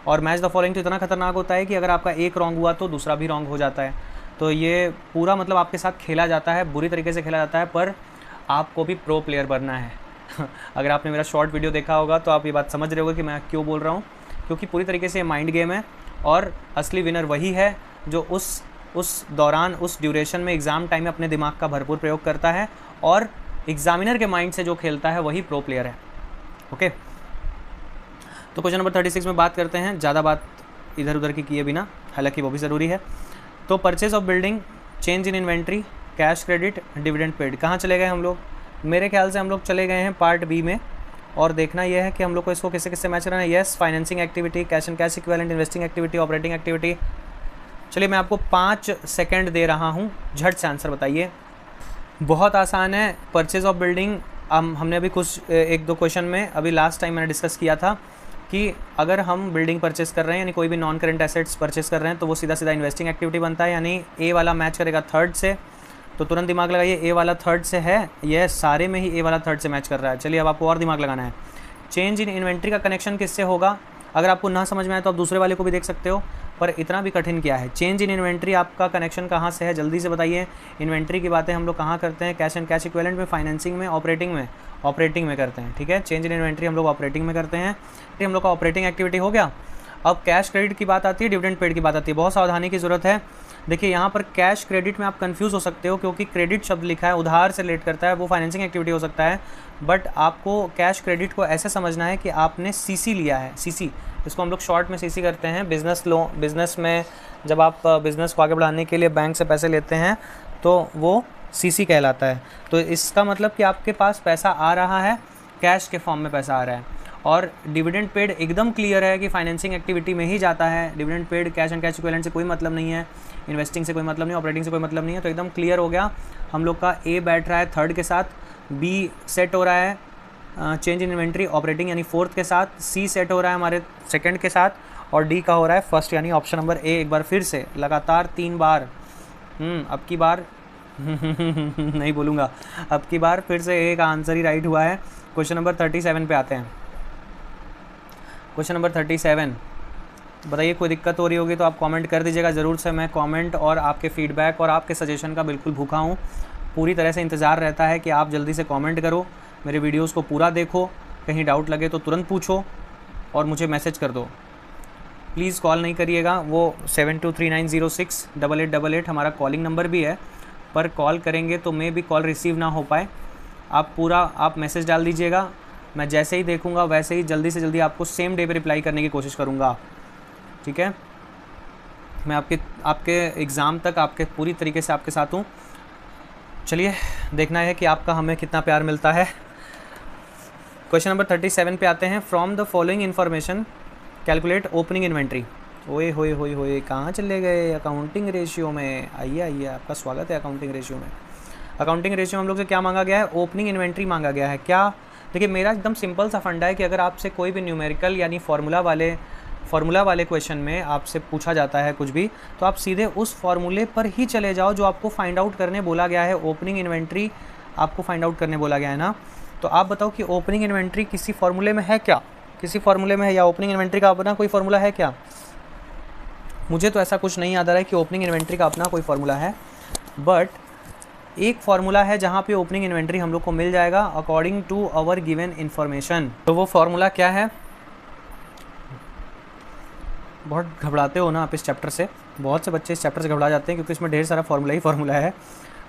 और मैच द फॉलोइंग तो इतना खतरनाक होता है कि अगर आपका एक रॉन्ग हुआ तो दूसरा भी रॉन्ग हो जाता है। तो ये पूरा मतलब आपके साथ खेला जाता है, बुरी तरीके से खेला जाता है, पर आपको भी प्रो प्लेयर बनना है। अगर आपने मेरा शॉर्ट वीडियो देखा होगा तो आप ये बात समझ रहे होगे कि मैं क्यों बोल रहा हूँ, क्योंकि पूरी तरीके से माइंड गेम है और असली विनर वही है जो उस दौरान, उस ड्यूरेशन में, एग्ज़ाम टाइम में अपने दिमाग का भरपूर प्रयोग करता है, और एग्जामिनर के माइंड से जो खेलता है वही प्रो प्लेयर है। ओके, तो क्वेश्चन नंबर 36 में बात करते हैं, ज़्यादा बात इधर उधर की किए बिना, हालांकि वो भी ज़रूरी है। तो purchase of building, change in inventory, cash credit, dividend paid, कहाँ चले गए हम लोग? मेरे ख्याल से हम लोग चले गए हैं पार्ट बी में, और देखना यह है कि हम लोग को इसको किससे किससे मैच करना है। Yes, financing activity, cash and cash equivalent, investing activity, operating activity. चलिए मैं आपको 5 सेकेंड दे रहा हूँ, झट से आंसर बताइए। बहुत आसान है। परचेज ऑफ बिल्डिंग हमने अभी कुछ 1-2 क्वेश्चन में अभी लास्ट टाइम मैंने डिस्कस किया था कि अगर हम बिल्डिंग परचेस कर रहे हैं, यानी कोई भी नॉन करेंट एसेट्स परचेस कर रहे हैं, तो वो सीधा इन्वेस्टिंग एक्टिविटी बनता है, यानी ए वाला मैच करेगा थर्ड से। तो तुरंत दिमाग लगाइए, ए वाला थर्ड से है, यह सारे में ही ए वाला थर्ड से मैच कर रहा है। चलिए अब आपको और दिमाग लगाना है। चेंज इन इन्वेंट्री का कनेक्शन किससे होगा? अगर आपको ना समझ में आए तो आप दूसरे वाले को भी देख सकते हो, पर इतना भी कठिन क्या है। चेंज इन इन्वेंट्री आपका कनेक्शन कहाँ से है, जल्दी से बताइए। इन्वेंट्री की बातें हम लोग कहाँ करते हैं? कैश एंड कैश इक्विवेलेंट में, फाइनेंसिंग में, ऑपरेटिंग में करते हैं। ठीक है, चेंज इन इन्वेंट्री हम लोग ऑपरेटिंग में करते हैं। ठीक, हम लोग का ऑपरेटिंग एक्टिविटी हो गया। अब कैश क्रेडिट की बात आती है, डिविडेंड पेड की बात आती है। बहुत सावधानी की ज़रूरत है। देखिए यहाँ पर कैश क्रेडिट में आप कंफ्यूज हो सकते हो, क्योंकि क्रेडिट शब्द लिखा है, उधार से रिलेट करता है, वो फाइनेंसिंग एक्टिविटी हो सकता है। बट आपको कैश क्रेडिट को ऐसे समझना है कि आपने सीसी लिया है। सीसी, इसको हम लोग शॉर्ट में सीसी करते हैं। बिजनेस लोन, बिजनेस में जब आप बिज़नेस को आगे बढ़ाने के लिए बैंक से पैसे लेते हैं तो वो सीसी कहलाता है। तो इसका मतलब कि आपके पास पैसा आ रहा है, कैश के फॉर्म में पैसा आ रहा है। और डिविडेंड पेड एकदम क्लियर है कि फाइनेंसिंग एक्टिविटी में ही जाता है। Dividend paid cash and cash equivalent से कोई मतलब नहीं है, इन्वेस्टिंग से कोई मतलब नहीं, ऑपरेटिंग से कोई मतलब नहीं है। तो एकदम क्लियर हो गया। हम लोग का ए बैठ रहा है थर्ड के साथ, बी सेट हो रहा है चेंज इन इन्वेंट्री ऑपरेटिंग यानी फोर्थ के साथ, सी सेट हो रहा है हमारे सेकंड के साथ, और डी का हो रहा है फर्स्ट यानी ऑप्शन नंबर ए। एक बार फिर से लगातार 3 बार अब की बार नहीं बोलूँगा, अब की बार फिर से एक आंसर ही राइट हुआ है। क्वेश्चन नंबर 37 पे आते हैं। क्वेश्चन नंबर 37, बताइए कोई दिक्कत हो रही होगी तो आप कमेंट कर दीजिएगा ज़रूर से। मैं कमेंट और आपके फीडबैक और आपके सजेशन का बिल्कुल भूखा हूँ। पूरी तरह से इंतज़ार रहता है कि आप जल्दी से कमेंट करो, मेरे वीडियोस को पूरा देखो, कहीं डाउट लगे तो तुरंत पूछो और मुझे मैसेज कर दो। प्लीज़ कॉल नहीं करिएगा, वो 7239068888 हमारा कॉलिंग नंबर भी है, पर कॉल करेंगे तो मे भी कॉल रिसीव ना हो पाए। आप मैसेज डाल दीजिएगा, मैं जैसे ही देखूंगा वैसे ही जल्दी से जल्दी आपको सेम डे पे रिप्लाई करने की कोशिश करूंगा, ठीक है। मैं आपके एग्ज़ाम तक आपके पूरी तरीके से आपके साथ हूँ। चलिए देखना है कि आपका हमें कितना प्यार मिलता है। क्वेश्चन नंबर 37 पे आते हैं। From the following information calculate opening inventory. ओए होए होए होए, कहाँ चले गए? अकाउंटिंग रेशियो में आइए आइए, आपका स्वागत है अकाउंटिंग रेशियो में। अकाउंटिंग रेशियो हम लोग से क्या मांगा गया है? ओपनिंग इन्वेंट्री मांगा गया है। क्या? देखिए मेरा एकदम सिंपल सा फंडा है कि अगर आपसे कोई भी न्यूमेरिकल यानी फार्मूला वाले क्वेश्चन में आपसे पूछा जाता है कुछ भी, तो आप सीधे उस फार्मूले पर ही चले जाओ जो आपको फाइंड आउट करने बोला गया है। ओपनिंग इन्वेंट्री आपको फाइंड आउट करने बोला गया है ना, तो आप बताओ कि ओपनिंग इन्वेंट्री किसी फार्मूले में है क्या? किसी फार्मूले में है या ओपनिंग इन्वेंट्री का अपना कोई फार्मूला है क्या? मुझे तो ऐसा कुछ नहीं याद आ रहा है कि ओपनिंग इन्वेंट्री का अपना कोई फार्मूला है, बट एक फार्मूला है जहाँ पे ओपनिंग इन्वेंट्री हम लोग को मिल जाएगा according to our given information. तो वो फार्मूला क्या है? बहुत घबराते हो ना आप इस चैप्टर से, बहुत से बच्चे इस चैप्टर से घबरा जाते हैं क्योंकि इसमें ढेर सारा फार्मूला है।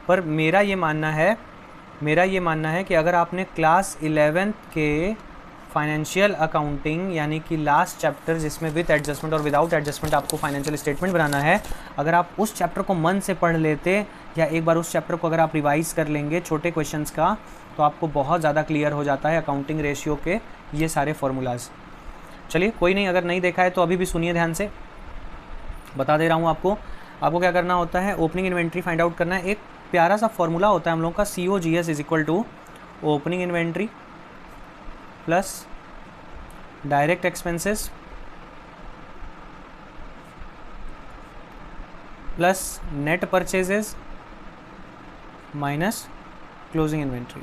पर मेरा ये मानना है कि अगर आपने क्लास 11th के फाइनेंशियल अकाउंटिंग यानी कि लास्ट चैप्टर जिसमें विद एडजस्टमेंट और विदाउट एडजस्टमेंट आपको फाइनेंशियल स्टेटमेंट बनाना है, अगर आप उस चैप्टर को मन से पढ़ लेते या एक बार उस चैप्टर को अगर आप रिवाइज़ कर लेंगे छोटे क्वेश्चंस का, तो आपको बहुत ज़्यादा क्लियर हो जाता है अकाउंटिंग रेशियो के ये सारे फार्मूलाज। चलिए कोई नहीं, अगर नहीं देखा है तो अभी भी सुनिए ध्यान से, बता दे रहा हूँ आपको क्या करना होता है। ओपनिंग इन्वेंट्री फाइंड आउट करना है। एक प्यारा सा फॉर्मूला होता है हम लोग का, COGS is equal to opening inventory plus direct expenses plus net purchases minus closing inventory.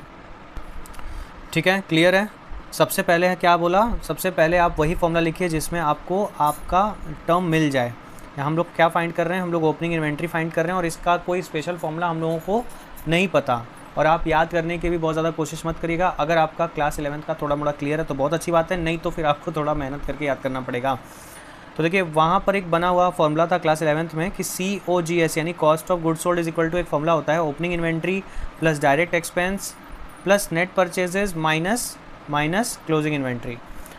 ठीक है, क्लियर है? सबसे पहले है क्या बोला? सबसे पहले आप वही फॉर्मूला लिखिए जिसमें आपको आपका टर्म मिल जाए। हम लोग क्या फाइंड कर रहे हैं? हम लोग ओपनिंग इन्वेंट्री फाइंड कर रहे हैं और इसका कोई स्पेशल फॉर्मूला हम लोगों को नहीं पता, और आप याद करने की भी बहुत ज़्यादा कोशिश मत करिएगा। अगर आपका क्लास 11th का थोड़ा मोड़ा क्लियर है तो बहुत अच्छी बात है, नहीं तो फिर आपको थोड़ा मेहनत करके याद करना पड़ेगा। तो देखिए वहाँ पर एक बना हुआ फॉर्मूला था क्लास 11th में कि COGS यानी cost of goods sold is equal to एक फॉर्मूला होता है opening inventory plus direct expense plus net purchases minus closing inventory.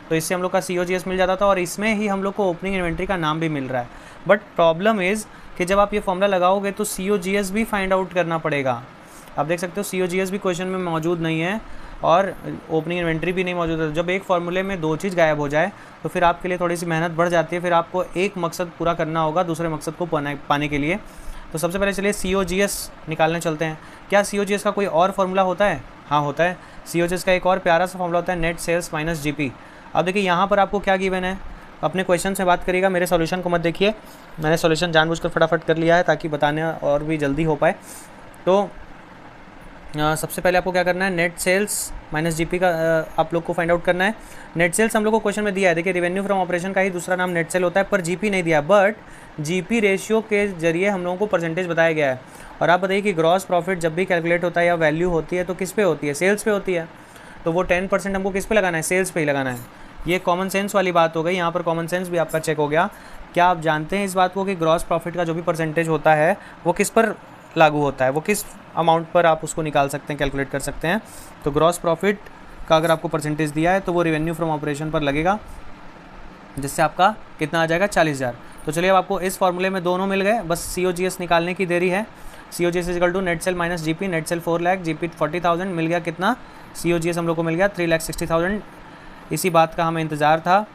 तो इससे हम लोग का COGS मिल जाता था और इसमें ही हम लोग को ओपनिंग इन्वेंट्री का नाम भी मिल रहा है। बट प्रॉब्लम इज़ कि जब आप ये फॉर्मूला लगाओगे तो COGS भी फाइंड आउट करना पड़ेगा। आप देख सकते हो COGS भी क्वेश्चन में मौजूद नहीं है और ओपनिंग इन्वेंट्री भी नहीं मौजूद है। जब एक फार्मूले में दो चीज़ गायब हो जाए तो फिर आपके लिए थोड़ी सी मेहनत बढ़ जाती है, फिर आपको एक मकसद पूरा करना होगा दूसरे मकसद को पाने के लिए। तो सबसे पहले चलिए COGS निकालने चलते हैं। क्या COGS का कोई और फार्मूला होता है? हाँ होता है। COGS का एक और प्यारा सा फार्मूला होता है नेट सेल्स माइनस GP। अब देखिए यहाँ पर आपको क्या गिवन है, अपने क्वेश्चन से बात करिएगा, मेरे सॉल्यूशन को मत देखिए। मैंने सॉल्यूशन जानबूझकर फटाफट कर लिया है ताकि बताने और भी जल्दी हो पाए। तो सबसे पहले आपको क्या करना है, नेट सेल्स माइनस GP का आप लोग को फाइंड आउट करना है। नेट सेल्स हम लोग को क्वेश्चन में दिया है, देखिए रेवेन्यू फ्रॉम ऑपरेशन का ही दूसरा नाम नेट सेल होता है, पर GP नहीं दिया, बट GP रेशियो के जरिए हम लोगों को परसेंटेज बताया गया है। और आप बताइए कि ग्रॉस प्रॉफिट जब भी कैलकुलेट होता है या वैल्यू होती है तो किस पे होती है? सेल्स पे होती है। तो वो 10% हमको किस पे लगाना है? सेल्स पे ही लगाना है। ये कॉमन सेंस वाली बात हो गई, यहाँ पर कॉमन सेंस भी आपका चेक हो गया। क्या आप जानते हैं इस बात को कि ग्रॉस प्रॉफिट का जो भी परसेंटेज होता है वो किस पर लागू होता है? वो किस अमाउंट पर आप उसको निकाल सकते हैं, कैलकुलेट कर सकते हैं? तो ग्रॉस प्रॉफिट का अगर आपको परसेंटेज दिया है तो वो रेवेन्यू फ्रॉम ऑपरेशन पर लगेगा, जिससे आपका कितना आ जाएगा? 40,000। तो चलिए अब आपको इस फॉर्मूले में दोनों मिल गए, बस COGS निकालने की देरी है। COGS equal to net sale minus GP, net sale 4 lakh, GP 40,000, मिल गया कितना? COGS हम लोग को मिल गया 3,60,000। इसी बात का हमें इंतज़ार था,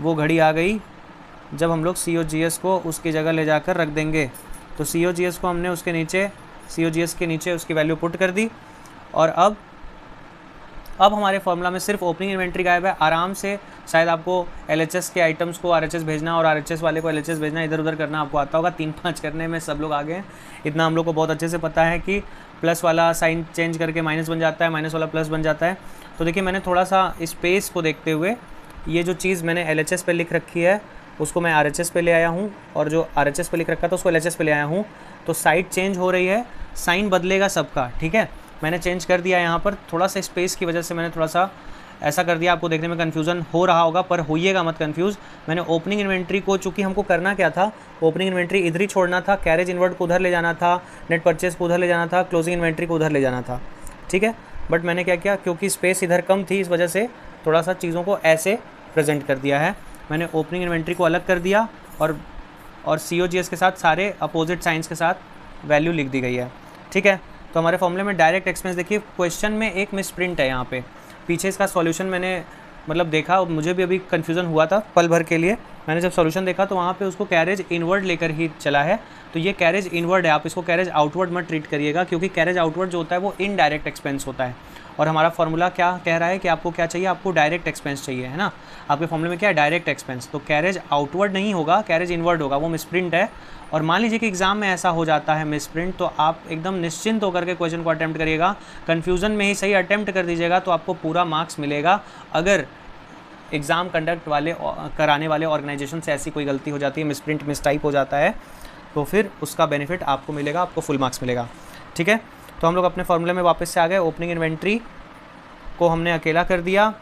वो घड़ी आ गई जब हम लोग COGS को उसकी जगह ले जाकर रख देंगे। तो COGS को हमने उसके नीचे, COGS के नीचे उसकी वैल्यू पुट कर दी, और अब अब हमारे फॉर्मूला में सिर्फ ओपनिंग इन्वेंट्री गायब है। आराम से शायद आपको LHS के आइटम्स को RHS भेजना और RHS वाले को LHS भेजना, इधर उधर करना आपको आता होगा। 3-5 करने में सब लोग आगे हैं, इतना हम लोग को बहुत अच्छे से पता है कि प्लस वाला साइन चेंज करके माइनस बन जाता है, माइनस वाला प्लस बन जाता है। तो देखिए मैंने थोड़ा सा स्पेस को देखते हुए ये जो चीज़ मैंने LHS पे लिख रखी है उसको मैं RHS पे ले आया हूँ, और जो RHS पे लिख रखा था उसको LHS पे ले आया हूँ। तो साइड चेंज हो रही है, साइन बदलेगा सबका, ठीक है। मैंने चेंज कर दिया यहाँ पर, थोड़ा सा स्पेस की वजह से मैंने थोड़ा सा ऐसा कर दिया। आपको देखने में कन्फ्यूज़न हो रहा होगा, पर होइएगा मत कन्फ्यूज़। मैंने ओपनिंग इन्वेंट्री को, चूँकि हमको करना क्या था, ओपनिंग इन्वेंट्री इधर ही छोड़ना था, कैरेज इनवर्ड को उधर ले जाना था, नेट परचेज को उधर ले जाना था, क्लोजिंग इन्वेंट्री को उधर ले जाना था, ठीक है। बट मैंने क्या किया, क्योंकि स्पेस इधर कम थी, इस वजह से थोड़ा सा चीज़ों को ऐसे प्रेजेंट कर दिया है। मैंने ओपनिंग इन्वेंट्री को अलग कर दिया और COGS के साथ सारे अपोजिट साइंस के साथ वैल्यू लिख दी गई है, ठीक है। तो हमारे फॉर्मूले में डायरेक्ट एक्सपेंस, देखिए क्वेश्चन में एक मिसप्रिंट है यहाँ पे। पीछे इसका सॉल्यूशन मैंने मतलब देखा, मुझे भी अभी कन्फ्यूज़न हुआ था पल भर के लिए। मैंने जब सॉल्यूशन देखा तो वहाँ पे उसको कैरेज इनवर्ड लेकर ही चला है। तो ये कैरेज इनवर्ड है, आप इसको कैरेज आउटवर्ड मत ट्रीट करिएगा, क्योंकि कैरेज आउटवर्ड जो होता है वो इनडायरेक्ट एक्सपेंस होता है। और हमारा फॉर्मूला क्या कह रहा है कि आपको क्या चाहिए, आपको डायरेक्ट एक्सपेंस चाहिए, है ना। आपके फॉर्मूले में क्या है, डायरेक्ट एक्सपेंस। तो कैरेज आउटवर्ड नहीं होगा, कैरेज इनवर्ड होगा, वो मिसप्रिंट है। और मान लीजिए कि एग्जाम में ऐसा हो जाता है मिसप्रिंट, तो आप एकदम निश्चिंत होकर के क्वेश्चन को अटेम्प्ट करिएगा। कन्फ्यूज़न में ही सही अटेम्प्ट कर दीजिएगा तो आपको पूरा मार्क्स मिलेगा। अगर एग्ज़ाम कंडक्ट वाले कराने वाले ऑर्गेनाइजेशन से ऐसी कोई गलती हो जाती है, मिसप्रिंट मिसटाइप हो जाता है, तो फिर उसका बेनिफिट आपको मिलेगा, आपको फुल मार्क्स मिलेगा, ठीक है। तो हम लोग अपने फॉर्मूले में वापस से आ गए। ओपनिंग इन्वेंट्री को हमने अकेला कर दिया,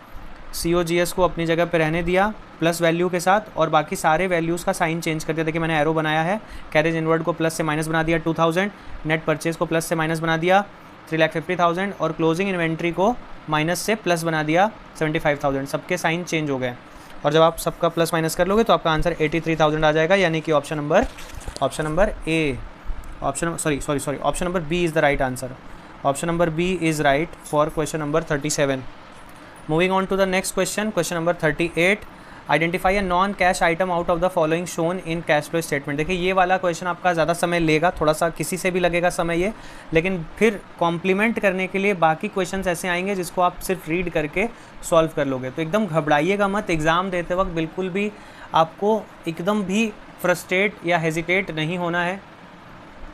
COGS को अपनी जगह पे रहने दिया प्लस वैल्यू के साथ, और बाकी सारे वैल्यूज़ का साइन चेंज कर दिया। देखिए मैंने एरो बनाया है, कैरेज इनवर्ड को प्लस से माइनस बना दिया 2000, नेट परचेज को प्लस से माइनस बना दिया 3,50,000, और क्लोजिंग इन्वेंट्री को माइनस से प्लस बना दिया 75,000। सबके साइन चेंज हो गए, और जब आप सबका प्लस माइनस कर लोगे तो आपका आंसर 83,000 आ जाएगा, यानी कि option number B is the right answer. Option number B is right for question number 37। Moving on to the next question, question number 38। Identify a non cash item out of the following shown in cash flow statement. देखिए ये वाला क्वेश्चन आपका ज़्यादा समय लेगा, थोड़ा सा किसी से भी लगेगा समय ये, लेकिन फिर कॉम्प्लीमेंट करने के लिए बाकी क्वेश्चंस ऐसे आएंगे जिसको आप सिर्फ रीड करके सॉल्व कर लोगे। तो एकदम घबराइएगा मत, एग्ज़ाम देते वक्त बिल्कुल भी आपको एकदम भी फ्रस्ट्रेट या हेजिटेट नहीं होना है,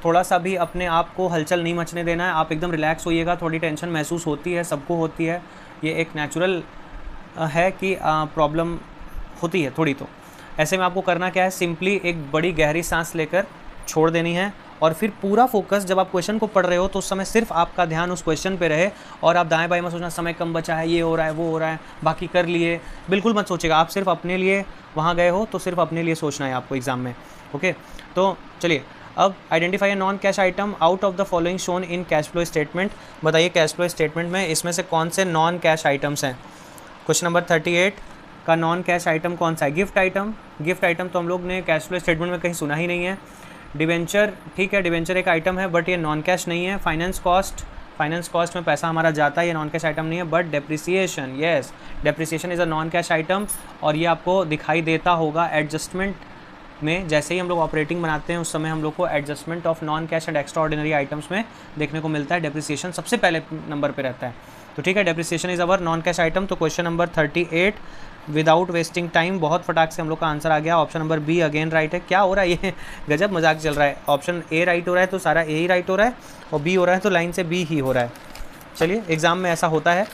थोड़ा सा भी अपने आप को हलचल नहीं मचने देना है। आप एकदम रिलैक्स होइएगा। थोड़ी टेंशन महसूस होती है, सबको होती है, ये एक नेचुरल है कि प्रॉब्लम होती है थोड़ी। तो ऐसे में आपको करना क्या है, सिंपली एक बड़ी गहरी सांस लेकर छोड़ देनी है, और फिर पूरा फोकस जब आप क्वेश्चन को पढ़ रहे हो तो उस समय सिर्फ आपका ध्यान उस क्वेश्चन पे रहे, और आप दाएं बाएं मत सोचना समय कम बचा है, ये हो रहा है, वो हो रहा है, बाकी कर लिए, बिल्कुल मत सोचिएगा। आप सिर्फ अपने लिए वहाँ गए हो तो सिर्फ अपने लिए सोचना है आपको एग्ज़ाम में, ओके। तो चलिए अब identify a non cash item out of the following shown in cash flow statement. बताइए कैश फ्लो स्टेटमेंट में इसमें से कौन से नॉन कैश आइटम्स हैं। क्वेश्चन नंबर 38 का नॉन कैश आइटम कौन सा है, गिफ्ट आइटम। गिफ्ट आइटम तो हम लोग ने कैश फ्लो स्टेटमेंट में कहीं सुना ही नहीं है। डिवेंचर, ठीक है, डिवेंचर एक आइटम है बट ये नॉन कैश नहीं है। फाइनेंस कॉस्ट में पैसा हमारा जाता है, ये नॉन कैश आइटम नहीं है। But depreciation, yes, depreciation is a non cash item, और ये आपको दिखाई देता होगा एडजस्टमेंट में। जैसे ही हम लोग ऑपरेटिंग बनाते हैं उस समय हम लोग को adjustment of non cash and extra ordinary items में देखने को मिलता है। डेप्रिसिएशन सबसे पहले नंबर पे रहता है। तो ठीक है, depreciation is our non cash item. तो question number 38 without wasting time, बहुत फटाक से हम लोग का आंसर आ गया। Option number B again right है। क्या हो रहा है, ये गजब मजाक चल रहा है। ऑप्शन A राइट हो रहा है तो सारा A ही राइट हो रहा है, और B हो रहा है तो लाइन से B ही हो रहा है। चलिए, एग्जाम में ऐसा होता है।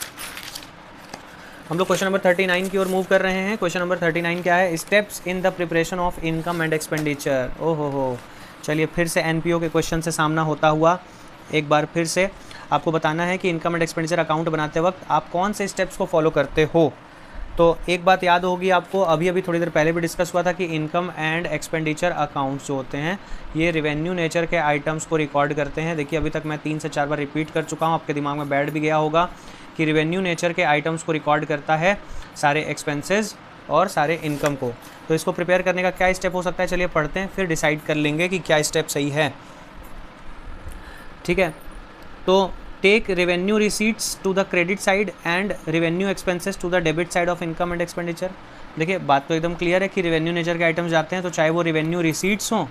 हम लोग क्वेश्चन नंबर 39 की ओर मूव कर रहे हैं। क्वेश्चन नंबर 39 क्या है, steps in the preparation of income and expenditure. ओहो हो, चलिए फिर से NPO के क्वेश्चन से सामना होता हुआ एक बार फिर से आपको बताना है कि इनकम एंड एक्सपेंडिचर अकाउंट बनाते वक्त आप कौन से स्टेप्स को फॉलो करते हो। तो एक बात याद होगी आपको, अभी थोड़ी देर पहले भी डिस्कस हुआ था कि इनकम एंड एक्सपेंडिचर अकाउंट्स जो होते हैं ये रेवेन्यू नेचर के आइटम्स को रिकॉर्ड करते हैं। देखिए अभी तक मैं 3 से 4 बार रिपीट कर चुका हूँ, आपके दिमाग में बैठ भी गया होगा कि रेवेन्यू नेचर के आइटम्स को रिकॉर्ड करता है सारे एक्सपेंसेस और सारे इनकम को। तो इसको प्रिपेयर करने का क्या स्टेप हो सकता है, चलिए पढ़ते हैं, फिर डिसाइड कर लेंगे कि क्या स्टेप सही है। ठीक है, तो take revenue receipts to the credit side and revenue expenses to the debit side of income and expenditure. देखिए बात तो एकदम क्लियर है कि रेवेन्यू नेचर के आइटम्स जाते हैं, तो चाहे वो रेवेन्यू रिसीट्स हों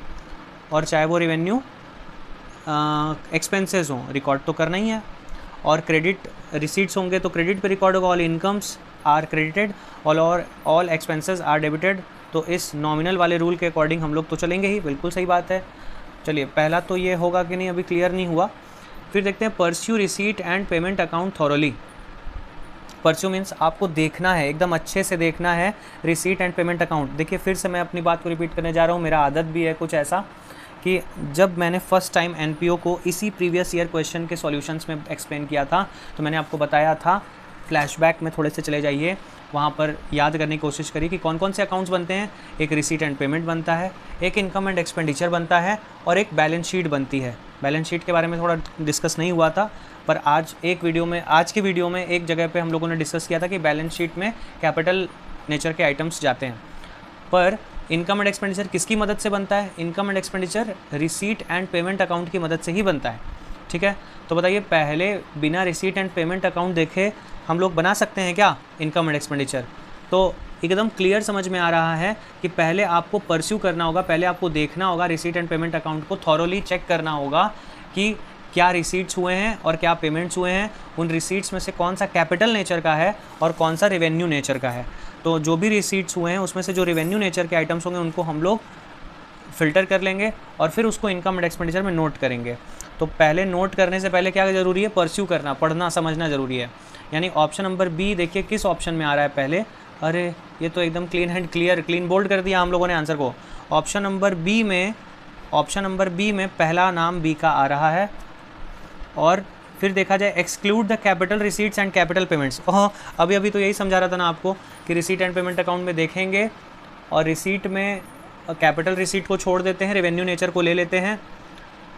और चाहे वो रेवेन्यू एक्सपेंसेस हों, रिकॉर्ड तो करना ही है। और क्रेडिट रिसीट्स होंगे तो क्रेडिट पे रिकॉर्ड होगा, all incomes are credited all expenses are debited. तो इस नॉमिनल वाले रूल के अकॉर्डिंग हम लोग तो चलेंगे ही, बिल्कुल सही बात है। चलिए पहला तो ये होगा कि नहीं, अभी क्लियर नहीं हुआ। फिर देखते हैं pursue receipt and payment account thoroughly. Pursue means आपको देखना है, एकदम अच्छे से देखना है रिसीट एंड पेमेंट अकाउंट। देखिए फिर से मैं अपनी बात को रिपीट करने जा रहा हूँ, मेरा आदत भी है कुछ ऐसा कि जब मैंने फ़र्स्ट टाइम एनपीओ को इसी प्रीवियस ईयर क्वेश्चन के सॉल्यूशंस में एक्सप्लेन किया था, तो मैंने आपको बताया था, फ्लैशबैक में थोड़े से चले जाइए, वहाँ पर याद करने की कोशिश करिए कि कौन कौन से अकाउंट्स बनते हैं। एक रिसीट एंड पेमेंट बनता है, एक इनकम एंड एक्सपेंडिचर बनता है, और एक बैलेंस शीट बनती है। बैलेंस शीट के बारे में थोड़ा डिस्कस नहीं हुआ था, पर आज की वीडियो में एक जगह पे हम लोगों ने डिस्कस किया था कि बैलेंस शीट में कैपिटल नेचर के आइटम्स जाते हैं। पर इनकम एंड एक्सपेंडिचर किसकी मदद से बनता है? Income and expenditure receipt and payment account की मदद से ही बनता है। ठीक है, तो बताइए पहले बिना रिसीट एंड पेमेंट अकाउंट देखे हम लोग बना सकते हैं क्या इनकम एंड एक्सपेंडिचर? तो एकदम क्लियर समझ में आ रहा है कि पहले आपको परस्यू करना होगा, पहले आपको देखना होगा रिसीट एंड पेमेंट अकाउंट को, थॉरोली चेक करना होगा कि क्या रिसीट्स हुए हैं और क्या पेमेंट्स हुए हैं, उन रिसीट्स में से कौन सा कैपिटल नेचर का है और कौन सा रेवेन्यू नेचर का है। तो जो भी रिसीट्स हुए हैं उसमें से जो रेवेन्यू नेचर के आइटम्स होंगे उनको हम लोग फ़िल्टर कर लेंगे और फिर उसको इनकम एंड एक्सपेंडिचर में नोट करेंगे। तो पहले नोट करने से पहले क्या ज़रूरी है? परस्यू करना, पढ़ना समझना ज़रूरी है। यानी ऑप्शन नंबर बी देखिए किस ऑप्शन में आ रहा है पहले। अरे ये तो एकदम क्लीन बोल्ड कर दिया हम लोगों ने आंसर को। ऑप्शन नंबर बी में पहला नाम बी का आ रहा है। और फिर देखा जाए exclude the capital receipts and capital payments. Oh अभी तो यही समझा रहा था ना आपको कि रिसीट एंड पेमेंट अकाउंट में देखेंगे और रिसीट में कैपिटल रिसीट को छोड़ देते हैं, रेवेन्यू नेचर को ले लेते हैं।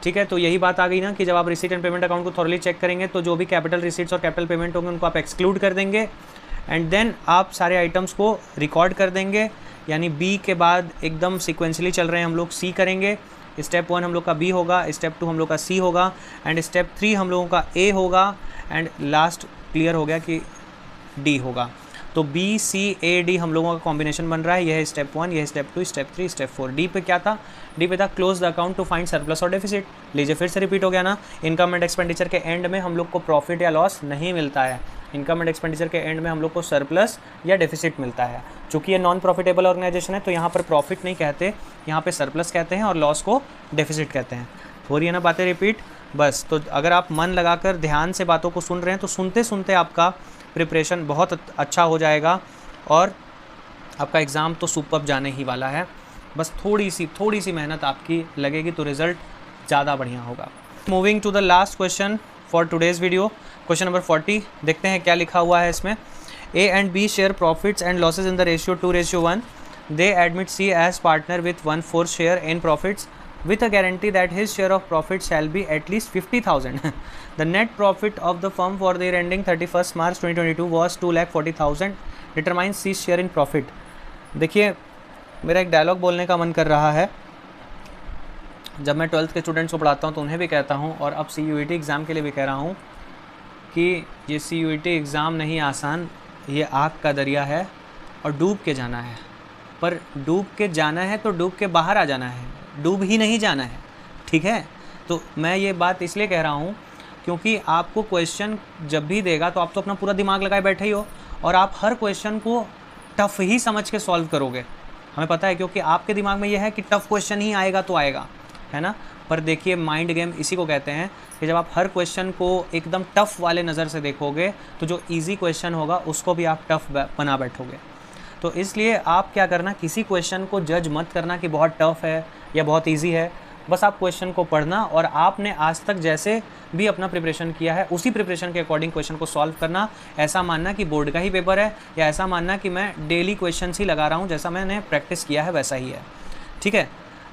ठीक है, तो यही बात आ गई ना कि जब आप रिसीट एंड पेमेंट अकाउंट को थॉरली चेक करेंगे तो जो भी कैपिटल रिसीट्स और कैपिटल पेमेंट होंगे उनको आप एक्सक्लूड कर देंगे एंड देन आप सारे आइटम्स को रिकॉर्ड कर देंगे। यानी बी के बाद एकदम सिक्वेंशली चल रहे हैं हम लोग, सी करेंगे। स्टेप 1 हम लोग का बी होगा, स्टेप 2 हम लोग का सी होगा एंड स्टेप 3 हम लोगों का ए होगा एंड लास्ट क्लियर हो गया कि डी होगा। तो बी सी ए डी हम लोगों का कॉम्बिनेशन बन रहा है। यह है स्टेप 1, यह है स्टेप 2, स्टेप 3, स्टेप 4। डी पे क्या था? डी पे था close the account to find surplus और डेफिसिट। लीजिए फिर से रिपीट हो गया ना, इनकम एंड एक्सपेंडिचर के एंड में हम लोग को प्रॉफिट या लॉस नहीं मिलता है। इनकम एंड एक्सपेंडिचर के एंड में हम लोग को सरप्लस या डेफिसिट मिलता है। चूँकि ये नॉन प्रॉफिटेबल ऑर्गेनाइजेशन है तो यहाँ पर प्रॉफिट नहीं कहते, यहाँ पे सरप्लस कहते हैं और लॉस को डेफिसिट कहते हैं। हो रही है ना बातें रिपीट? बस तो अगर आप मन लगाकर ध्यान से बातों को सुन रहे हैं तो सुनते सुनते आपका प्रिपरेशन बहुत अच्छा हो जाएगा और आपका एग्ज़ाम तो सुपर्ब जाने ही वाला है। बस थोड़ी सी मेहनत आपकी लगेगी तो रिज़ल्ट ज़्यादा बढ़िया होगा। Moving to the last question for today's video, question number 40। देखते हैं क्या लिखा हुआ है इसमें। A and B share profits and losses in the ratio 2:1। They admit C as partner with 1/4 share in profits with a guarantee that his share of profit shall be at least 50,000. The net profit of the firm for the year ending 31st March 2022 was 2,40,000. Determine C's share in profit. देखिए मेरा एक डायलॉग बोलने का मन कर रहा है। जब मैं 12th के स्टूडेंट्स को पढ़ाता हूँ तो उन्हें भी कहता हूँ और अब CUET एग्ज़ाम के लिए भी कह रहा हूँ कि ये CUET एग्ज़ाम नहीं आसान, ये आग का दरिया है और डूब के जाना है। पर डूब के जाना है तो डूब के बाहर आ जाना है, डूब ही नहीं जाना है। ठीक है, तो मैं ये बात इसलिए कह रहा हूँ क्योंकि आपको क्वेश्चन जब भी देगा तो आप तो अपना पूरा दिमाग लगाए बैठे ही हो और आप हर क्वेश्चन को टफ़ ही समझ के सॉल्व करोगे, हमें पता है, क्योंकि आपके दिमाग में ये है कि टफ़ क्वेश्चन ही आएगा तो आएगा, है ना। पर देखिए माइंड गेम इसी को कहते हैं कि जब आप हर क्वेश्चन को एकदम टफ़ वाले नज़र से देखोगे तो जो ईजी क्वेश्चन होगा उसको भी आप टफ़ बना बैठोगे। तो इसलिए आप क्या करना, किसी क्वेश्चन को जज मत करना कि बहुत टफ़ है या बहुत इजी है। बस आप क्वेश्चन को पढ़ना और आपने आज तक जैसे भी अपना प्रिपरेशन किया है उसी प्रिपरेशन के अकॉर्डिंग क्वेश्चन को सॉल्व करना। ऐसा मानना कि बोर्ड का ही पेपर है या ऐसा मानना कि मैं डेली क्वेश्चन ही लगा रहा हूँ, जैसा मैंने प्रैक्टिस किया है वैसा ही है। ठीक है,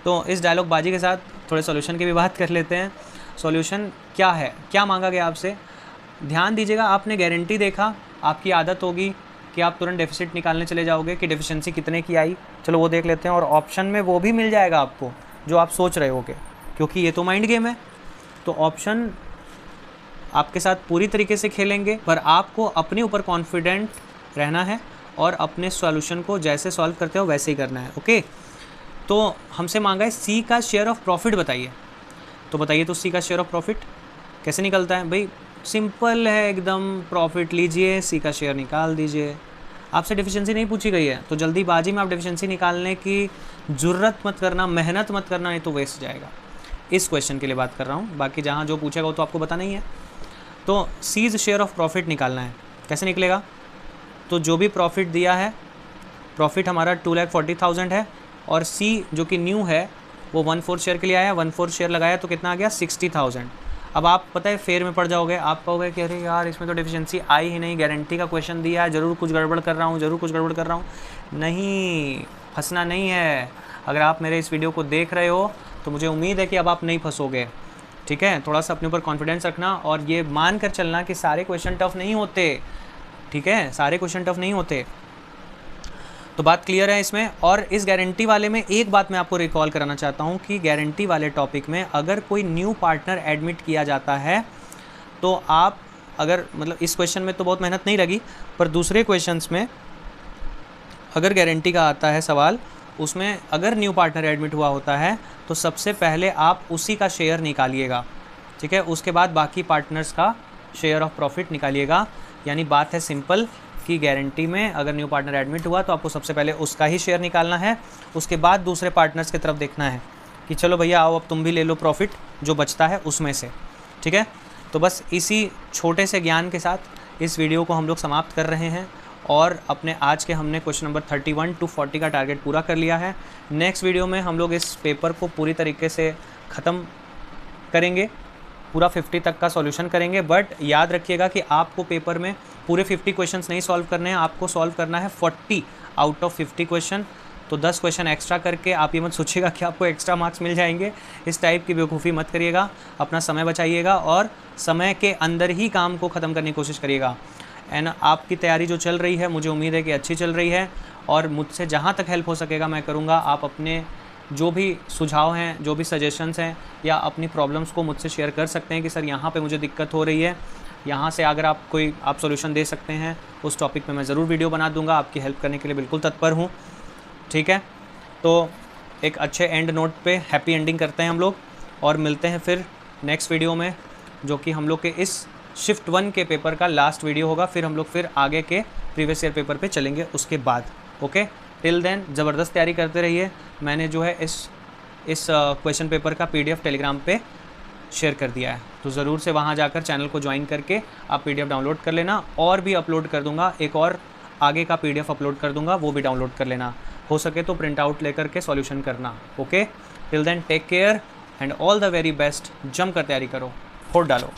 तो इस डायलॉग बाजी के साथ थोड़े सॉल्यूशन की भी बात कर लेते हैं। सॉल्यूशन क्या है, क्या मांगा गया आपसे, ध्यान दीजिएगा। आपने गारंटी देखा, आपकी आदत होगी कि आप तुरंत डेफिसिट निकालने चले जाओगे कि डेफिशिएंसी कितने की आई, चलो वो देख लेते हैं। और ऑप्शन में वो भी मिल जाएगा आपको जो आप सोच रहे होगे, क्योंकि ये तो माइंड गेम है। तो ऑप्शन आपके साथ पूरी तरीके से खेलेंगे, पर आपको अपने ऊपर कॉन्फिडेंट रहना है और अपने सॉल्यूशन को जैसे सॉल्व करते हो वैसे ही करना है। ओके, तो हमसे मांगा है सी का शेयर ऑफ प्रॉफिट बताइए। तो बताइए तो सी का शेयर ऑफ प्रॉफिट कैसे निकलता है भाई। सिंपल है एकदम, प्रॉफिट लीजिए, सी का शेयर निकाल दीजिए। आपसे डेफिशिएंसी नहीं पूछी गई है तो जल्दीबाजी में आप डेफिशिएंसी निकालने की ज़रूरत मत करना, मेहनत मत करना, नहीं तो वेस्ट जाएगा। इस क्वेश्चन के लिए बात कर रहा हूँ, बाकी जहाँ जो पूछेगा वो तो आपको पता नहीं है। तो सीज शेयर ऑफ प्रॉफिट निकालना है, कैसे निकलेगा? तो जो भी प्रॉफिट दिया है, प्रॉफिट हमारा 2,40,000 है और सी जो कि न्यू है वो 1/4 शेयर के लिए आया, 1/4 शेयर लगाया तो कितना आ गया 60,000। अब आप पता है फेयर में पड़ जाओगे, आप कहोगे कि अरे यार इसमें तो डेफिशिएंसी आई ही नहीं, गारंटी का क्वेश्चन दिया है, ज़रूर कुछ गड़बड़ कर रहा हूँ, ज़रूर कुछ गड़बड़ कर रहा हूँ। नहीं, फंसना नहीं है। अगर आप मेरे इस वीडियो को देख रहे हो तो मुझे उम्मीद है कि अब आप नहीं फंसोगे, ठीक है? थोड़ा सा अपने ऊपर कॉन्फिडेंस रखना और ये मान कर चलना कि सारे क्वेश्चन टफ नहीं होते, ठीक है? सारे क्वेश्चन टफ नहीं होते। तो बात क्लियर है इसमें। और इस गारंटी वाले में एक बात मैं आपको रिकॉल कराना चाहता हूँ कि गारंटी वाले टॉपिक में अगर कोई न्यू पार्टनर एडमिट किया जाता है तो आप अगर मतलब इस क्वेश्चन में तो बहुत मेहनत नहीं लगी, पर दूसरे क्वेश्चंस में अगर गारंटी का आता है सवाल, उसमें अगर न्यू पार्टनर एडमिट हुआ होता है तो सबसे पहले आप उसी का शेयर निकालिएगा, ठीक है? उसके बाद बाकी पार्टनर्स का शेयर ऑफ प्रॉफिट निकालिएगा। यानी बात है सिंपल कि गारंटी में अगर न्यू पार्टनर एडमिट हुआ तो आपको सबसे पहले उसका ही शेयर निकालना है, उसके बाद दूसरे पार्टनर्स की तरफ देखना है कि चलो भैया आओ अब तुम भी ले लो प्रॉफिट जो बचता है उसमें से, ठीक है? तो बस इसी छोटे से ज्ञान के साथ इस वीडियो को हम लोग समाप्त कर रहे हैं और अपने आज के हमने क्वेश्चन नंबर 31 to 40 का टारगेट पूरा कर लिया है। नेक्स्ट वीडियो में हम लोग इस पेपर को पूरी तरीके से ख़त्म करेंगे, पूरा 50 तक का सॉल्यूशन करेंगे। बट याद रखिएगा कि आपको पेपर में पूरे 50 क्वेश्चंस नहीं सॉल्व करने हैं, आपको सॉल्व करना है 40 आउट ऑफ 50 क्वेश्चन। तो 10 क्वेश्चन एक्स्ट्रा करके आप ये मत सोचिएगा कि आपको एक्स्ट्रा मार्क्स मिल जाएंगे, इस टाइप की बेवकूफ़ी मत करिएगा। अपना समय बचाइएगा और समय के अंदर ही काम को ख़त्म करने की कोशिश करिएगा। एंड आपकी तैयारी जो चल रही है मुझे उम्मीद है कि अच्छी चल रही है और मुझसे जहाँ तक हेल्प हो सकेगा मैं करूँगा। आप अपने जो भी सुझाव हैं, जो भी सजेशंस हैं या अपनी प्रॉब्लम्स को मुझसे शेयर कर सकते हैं कि सर यहाँ पे मुझे दिक्कत हो रही है, यहाँ से अगर आप कोई सॉल्यूशन दे सकते हैं उस टॉपिक पे मैं ज़रूर वीडियो बना दूँगा। आपकी हेल्प करने के लिए बिल्कुल तत्पर हूँ, ठीक है? तो एक अच्छे एंड नोट पे हैप्पी एंडिंग करते हैं हम लोग और मिलते हैं फिर नेक्स्ट वीडियो में, जो कि हम लोग के इस शिफ्ट 1 के पेपर का लास्ट वीडियो होगा। फिर हम लोग फिर आगे के प्रीवियस ईयर पेपर पे चलेंगे उसके बाद। ओके, टिल देन ज़बरदस्त तैयारी करते रहिए। मैंने जो है इस क्वेश्चन पेपर का PDF टेलीग्राम पे शेयर कर दिया है, तो ज़रूर से वहाँ जाकर चैनल को ज्वाइन करके आप PDF डाउनलोड कर लेना। और भी अपलोड कर दूँगा, एक और आगे का PDF अपलोड कर दूँगा, वो भी डाउनलोड कर लेना। हो सके तो प्रिंट आउट लेकर के सॉल्यूशन करना। Okay, till then take care and all the very best. जम कर तैयारी करो, फोड़ डालो।